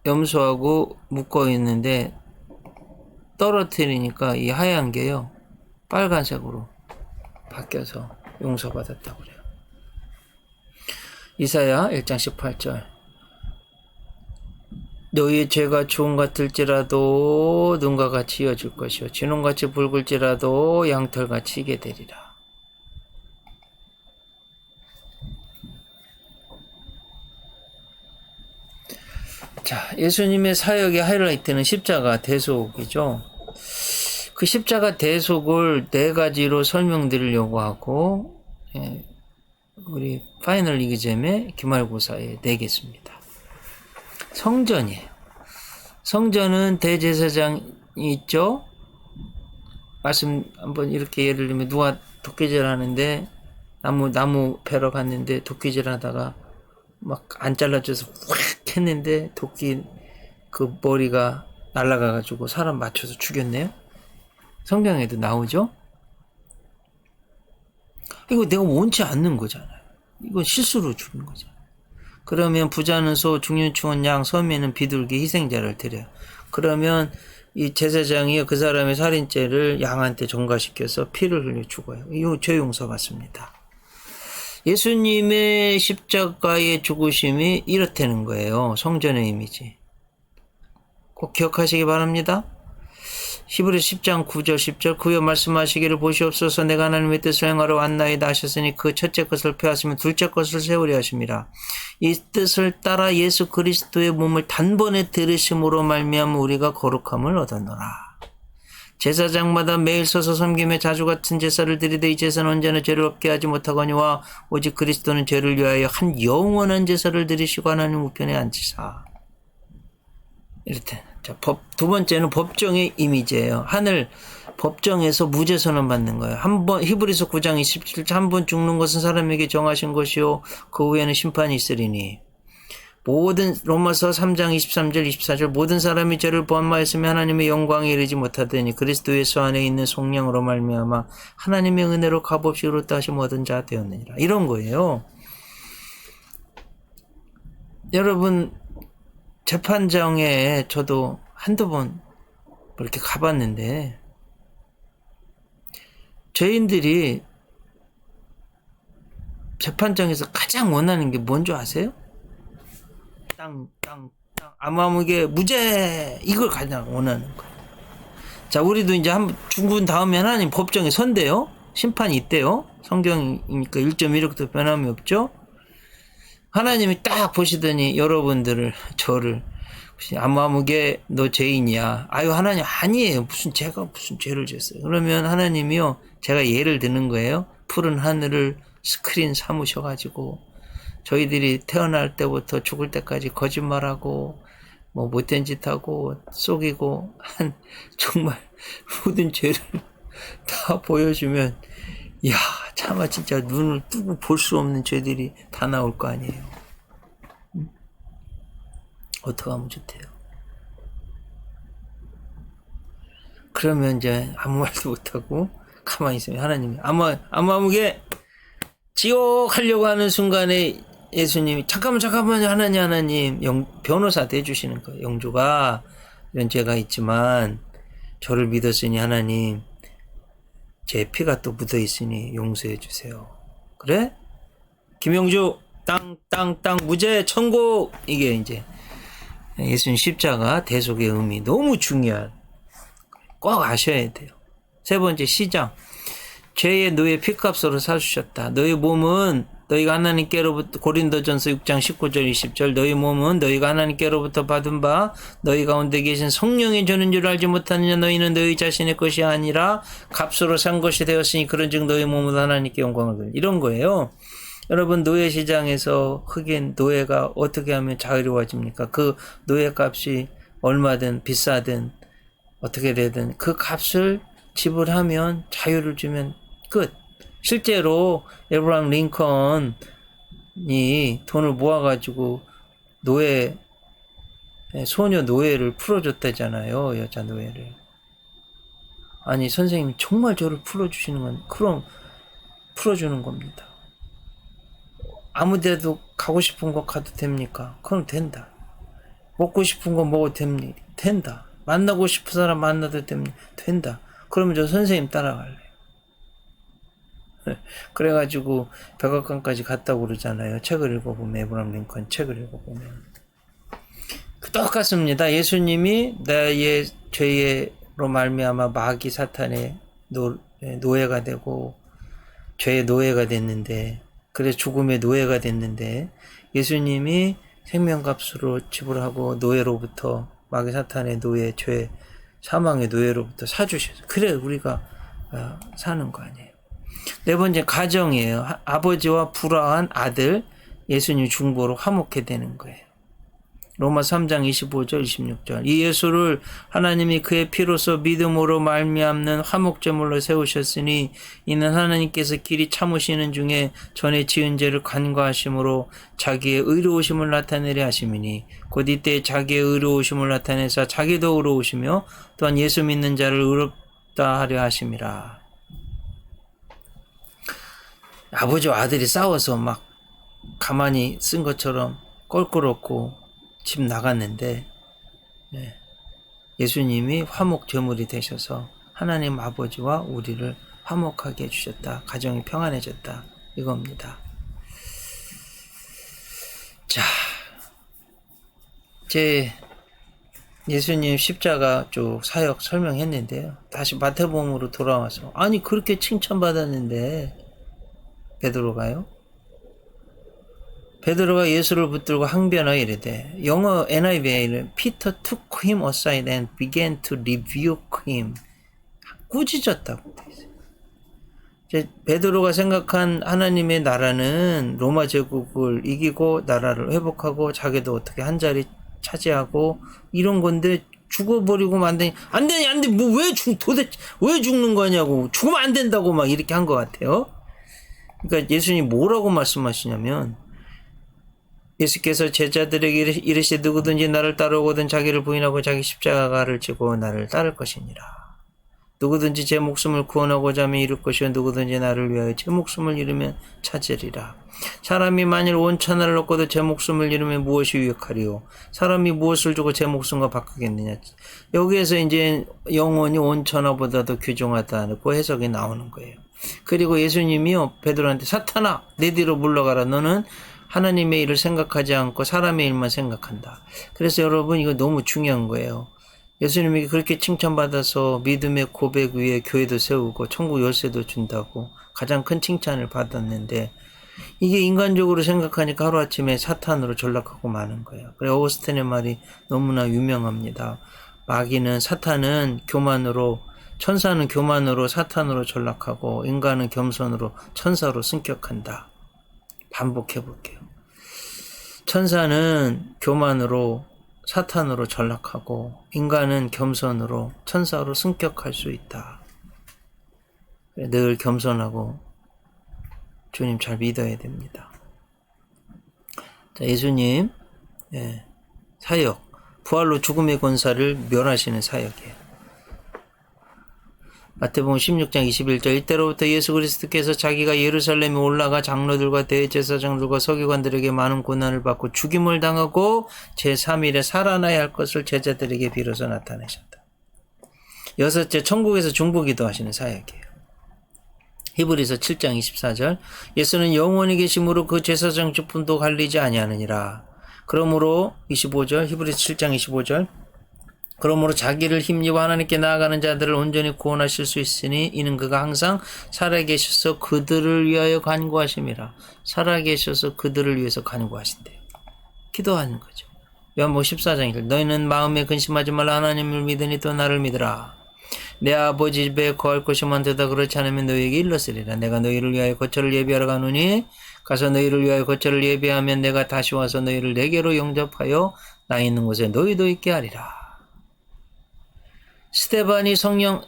염소하고 묶어 있는데 떨어뜨리니까 이 하얀 게요 빨간색으로 바뀌어서 용서받았다고 그래요. 이사야 1장 18절. 너희의 죄가 주홍 같을지라도 눈과 같이 이어질 것이요 진홍같이 붉을지라도 양털같이 희게 되리라. 자, 예수님의 사역의 하이라이트는 십자가 대속이죠. 그 십자가 대속을 네 가지로 설명드리려고 하고 우리 파이널 리그잼의 기말고사에 내겠습니다. 성전이에요. 성전은 대제사장이 있죠. 말씀 한번 이렇게 예를 들면 누가 도끼질 하는데 나무 패러 갔는데 도끼질 하다가 막 안 잘라져서 확 했는데 도끼 그 머리가 날아가가지고 사람 맞춰서 죽였네요. 성경에도 나오죠. 이거 내가 원치 않는 거잖아요. 이건 실수로 죽인 거잖아요. 그러면 부자는 소, 중년충은 양, 서민은 비둘기 희생자를 드려요. 그러면 이 제사장이 그 사람의 살인죄를 양한테 전가시켜서 피를 흘려 죽어요. 이거 죄 용서 받습니다. 예수님의 십자가의 죽으심이 이렇다는 거예요. 성전의 이미지. 꼭 기억하시기 바랍니다. 히브리서 10장 9절 10절 그여 말씀하시기를 보시옵소서 내가 하나님의 뜻을 행하러 왔나이다 하셨으니 그 첫째 것을 폐하시면 둘째 것을 세우려 하심이라. 이 뜻을 따라 예수 그리스도의 몸을 단번에 들으심으로 말미암아 우리가 거룩함을 얻었노라. 제사장마다 매일 서서 섬기며 자주 같은 제사를 드리되 이 제사는 언제나 죄를 없게 하지 못하거니와 오직 그리스도는 죄를 위하여 한 영원한 제사를 드리시고 하나님 우편에 앉으사. 이렇게. 자, 두 번째는 법정의 이미지예요. 하늘 법정에서 무죄 선언 받는 거예요. 한 번, 히브리서 9장 27절, 한 번 죽는 것은 사람에게 정하신 것이요 그 후에는 심판이 있으리니. 모든 로마서 3장 23절 24절 모든 사람이 죄를 범하였으며 하나님의 영광에 이르지 못하더니 그리스도 예수 안에 있는 속량으로 말미암아 하나님의 은혜로 값없이 이뤘다 하심 얻은 자 되었느니라. 이런 거예요. 여러분 재판장에 저도 한두 번 이렇게 가봤는데 죄인들이 재판장에서 가장 원하는 게 뭔지 아세요? 땅, 아무게 무죄! 이걸 가장 원하는 거예요. 자, 우리도 이제 한번 죽은 다음에 하나님 법정에 선대요. 심판이 있대요. 성경이니까 1.16도 변함이 없죠. 하나님이 딱 보시더니 여러분들을, 저를, 아무게 너 죄인이야. 아유, 하나님 아니에요. 제가 무슨 죄를 졌어요. 그러면 하나님이요, 제가 예를 드는 거예요. 푸른 하늘을 스크린 삼으셔가지고 저희들이 태어날 때부터 죽을 때까지 거짓말하고 뭐 못된 짓하고 속이고 한 정말 모든 죄를 다 보여주면 이야 차마 진짜 눈을 뜨고 볼 수 없는 죄들이 다 나올 거 아니에요. 어떻게 하면 좋대요. 그러면 이제 아무 말도 못하고 가만히 있으면 하나님이 아무게 지옥 하려고 하는 순간에 예수님이 잠깐만 하나님 변호사 돼주시는 거예요. 영주가 이런 죄가 있지만 저를 믿었으니 하나님 제 피가 또 묻어 있으니 용서해 주세요. 그래? 김영주 땅 무죄 천국. 이게 이제 예수님 십자가 대속의 의미 너무 중요한 꼭 아셔야 돼요. 세 번째 시장. 죄의 노예 피값으로 사주셨다. 너희 몸은 너희가 하나님께로부터 고린도전서 6장 19절 20절 너희 몸은 너희가 하나님께로부터 받은 바 너희 가운데 계신 성령이 주는 줄 알지 못하느냐. 너희는 너희 자신의 것이 아니라 값으로 산 것이 되었으니 그런즉 너희 몸은 하나님께 영광을 돌리라. 이런 거예요. 여러분 노예 시장에서 흑인 노예가 어떻게 하면 자유로워집니까? 그 노예 값이 얼마든 비싸든 어떻게 되든 그 값을 지불하면 자유를 주면 끝. 실제로 에브라임 링컨이 돈을 모아가지고 소녀 노예를 풀어줬다잖아요. 여자 노예를. 아니 선생님이 정말 저를 풀어주시는 건 그럼 풀어주는 겁니다. 아무데도 가고 싶은 거 가도 됩니까? 그럼 된다. 먹고 싶은 거 먹어도 됩니다. 된다. 만나고 싶은 사람 만나도 됩니다. 된다. 그러면 저 선생님 따라갈래요. 그래가지고 백악관까지 갔다고 그러잖아요. 책을 읽어보면 에브라임 링컨 책을 읽어보면 똑같습니다. 예수님이 나의 죄로 말미암아 마귀 사탄의 노예가 되고 죄의 노예가 됐는데 그래서 죽음의 노예가 됐는데 예수님이 생명값으로 지불하고 노예로부터 마귀 사탄의 노예 죄 사망의 노예로부터 사주셔서 그래 우리가 사는 거 아니에요. 네 번째 가정이에요. 아버지와 불화한 아들 예수님 중보로 화목해 되는 거예요. 로마 3장 25절 26절 이 예수를 하나님이 그의 피로써 믿음으로 말미암는 화목제물로 세우셨으니 이는 하나님께서 길이 참으시는 중에 전에 지은 죄를 간과하심으로 자기의 의로우심을 나타내려 하심이니 곧 이때 자기의 의로우심을 나타내사 자기도 의로우시며 또한 예수 믿는 자를 의롭다 하려 하심이라. 아버지와 아들이 싸워서 막 가만히 쓴 것처럼 껄끄럽고 집 나갔는데 예수님이 화목 제물이 되셔서 하나님 아버지와 우리를 화목하게 해주셨다. 가정이 평안해졌다. 이겁니다. 자, 제 예수님 십자가 쪽 사역 설명했는데요. 다시 마태복음으로 돌아와서 아니 그렇게 칭찬받았는데 베드로가 예수를 붙들고 항변하여 이르되 영어 NIV에는 Peter took him aside and began to rebuke him. 꾸짖었다고 돼 있어요. 이제 베드로가 생각한 하나님의 나라는 로마 제국을 이기고 나라를 회복하고 자기도 어떻게 한 자리 차지하고 이런 건데 죽어버리고 만드니 안 되니 안 돼. 뭐 도대체 왜 죽는 거냐고 죽으면 안 된다고 막 이렇게 한 것 같아요. 그러니까 예수님이 뭐라고 말씀하시냐면 예수께서 제자들에게 이르시되 누구든지 나를 따르거든 자기를 부인하고 자기 십자가를 지고 나를 따를 것이니라. 누구든지 제 목숨을 구원하고자 하면 잃을 것이요 누구든지 나를 위하여 제 목숨을 잃으면 찾으리라. 사람이 만일 온 천하를 얻고도 제 목숨을 잃으면 무엇이 유익하리요? 사람이 무엇을 주고 제 목숨과 바꾸겠느냐. 여기에서 이제 영혼이 온 천하보다도 귀중하다고 해석이 나오는 거예요. 그리고 예수님이요 베드로한테 사탄아 내 뒤로 물러가라. 너는 하나님의 일을 생각하지 않고 사람의 일만 생각한다. 그래서 여러분 이거 너무 중요한 거예요. 예수님이 그렇게 칭찬받아서 믿음의 고백 위에 교회도 세우고 천국 열쇠도 준다고 가장 큰 칭찬을 받았는데 이게 인간적으로 생각하니까 하루아침에 사탄으로 전락하고 마는 거예요. 그래 오거스틴의 말이 너무나 유명합니다. 마귀는 사탄은 교만으로 천사는 교만으로 사탄으로 전락하고 인간은 겸손으로 천사로 승격한다. 반복해 볼게요. 천사는 교만으로 사탄으로 전락하고 인간은 겸손으로 천사로 승격할 수 있다. 늘 겸손하고 주님 잘 믿어야 됩니다. 자, 예수님 사역 부활로 죽음의 권사를 멸하시는 사역이에요. 마태복음 16장 21절 이때로부터 예수 그리스도께서 자기가 예루살렘에 올라가 장로들과 대제사장들과 서기관들에게 많은 고난을 받고 죽임을 당하고 제3일에 살아나야 할 것을 제자들에게 비로소 나타내셨다. 여섯째, 천국에서 중보기도 하시는 사역이에요. 히브리서 7장 24절 예수는 영원히 계심으로 그 제사장 직분도 갈리지 아니하느니라. 그러므로 25절 히브리서 7장 25절 그러므로 자기를 힘입어 하나님께 나아가는 자들을 온전히 구원하실 수 있으니 이는 그가 항상 살아계셔서 그들을 위하여 간구하심이라. 살아계셔서 그들을 위해서 간구하신대요. 기도하는 거죠. 요한복음 14장 1절 너희는 마음에 근심하지 말라 하나님을 믿으니 또 나를 믿으라. 내 아버지 집에 거할 것이 많도다 그렇지 않으면 너희에게 일렀으리라. 내가 너희를 위하여 거처를 예비하러 가노니 가서 너희를 위하여 거처를 예비하면 내가 다시 와서 너희를 내게로 영접하여 나 있는 곳에 너희도 있게 하리라. 스데반이 사도행전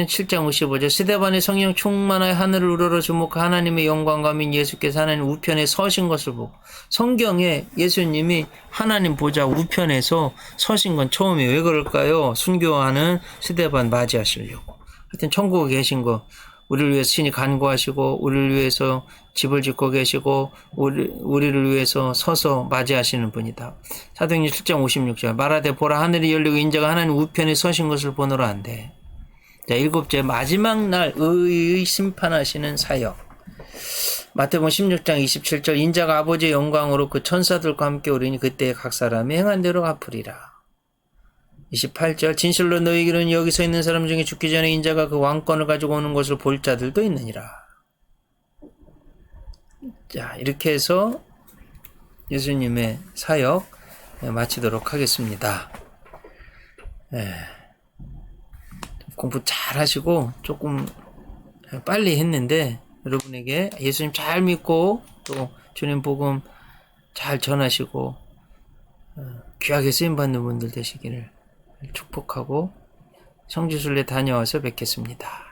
7장 55절 스데반이 성령 충만하여 하늘을 우러러 주목하 하나님의 영광과 민 예수께서 하나님 우편에 서신 것을 보고 성경에 예수님이 하나님 보좌 우편에서 서신 건 처음이에요. 왜 그럴까요? 순교하는 스데반 맞이하시려고. 하여튼 천국에 계신 거 우리를 위해서 신이 간구하시고 우리를 위해서 집을 짓고 계시고 우리를 위해서 서서 맞이하시는 분이다. 사도행전 7장 56절 말하되 보라 하늘이 열리고 인자가 하나님 우편에 서신 것을 보노라 한대. 자, 일곱째 마지막 날 의의 심판하시는 사역. 마태복음 16장 27절 인자가 아버지의 영광으로 그 천사들과 함께 오리니 그때 각 사람이 행한 대로 갚으리라. 28절 진실로 너희에게는 여기 서 있는 사람 중에 죽기 전에 인자가 그 왕권을 가지고 오는 것을 볼 자들도 있느니라. 자, 이렇게 해서 예수님의 사역 마치도록 하겠습니다. 공부 잘 하시고 조금 빨리 했는데 여러분에게 예수님 잘 믿고 또 주님 복음 잘 전하시고 귀하게 쓰임받는 분들 되시기를 축복하고 성지순례 다녀와서 뵙겠습니다.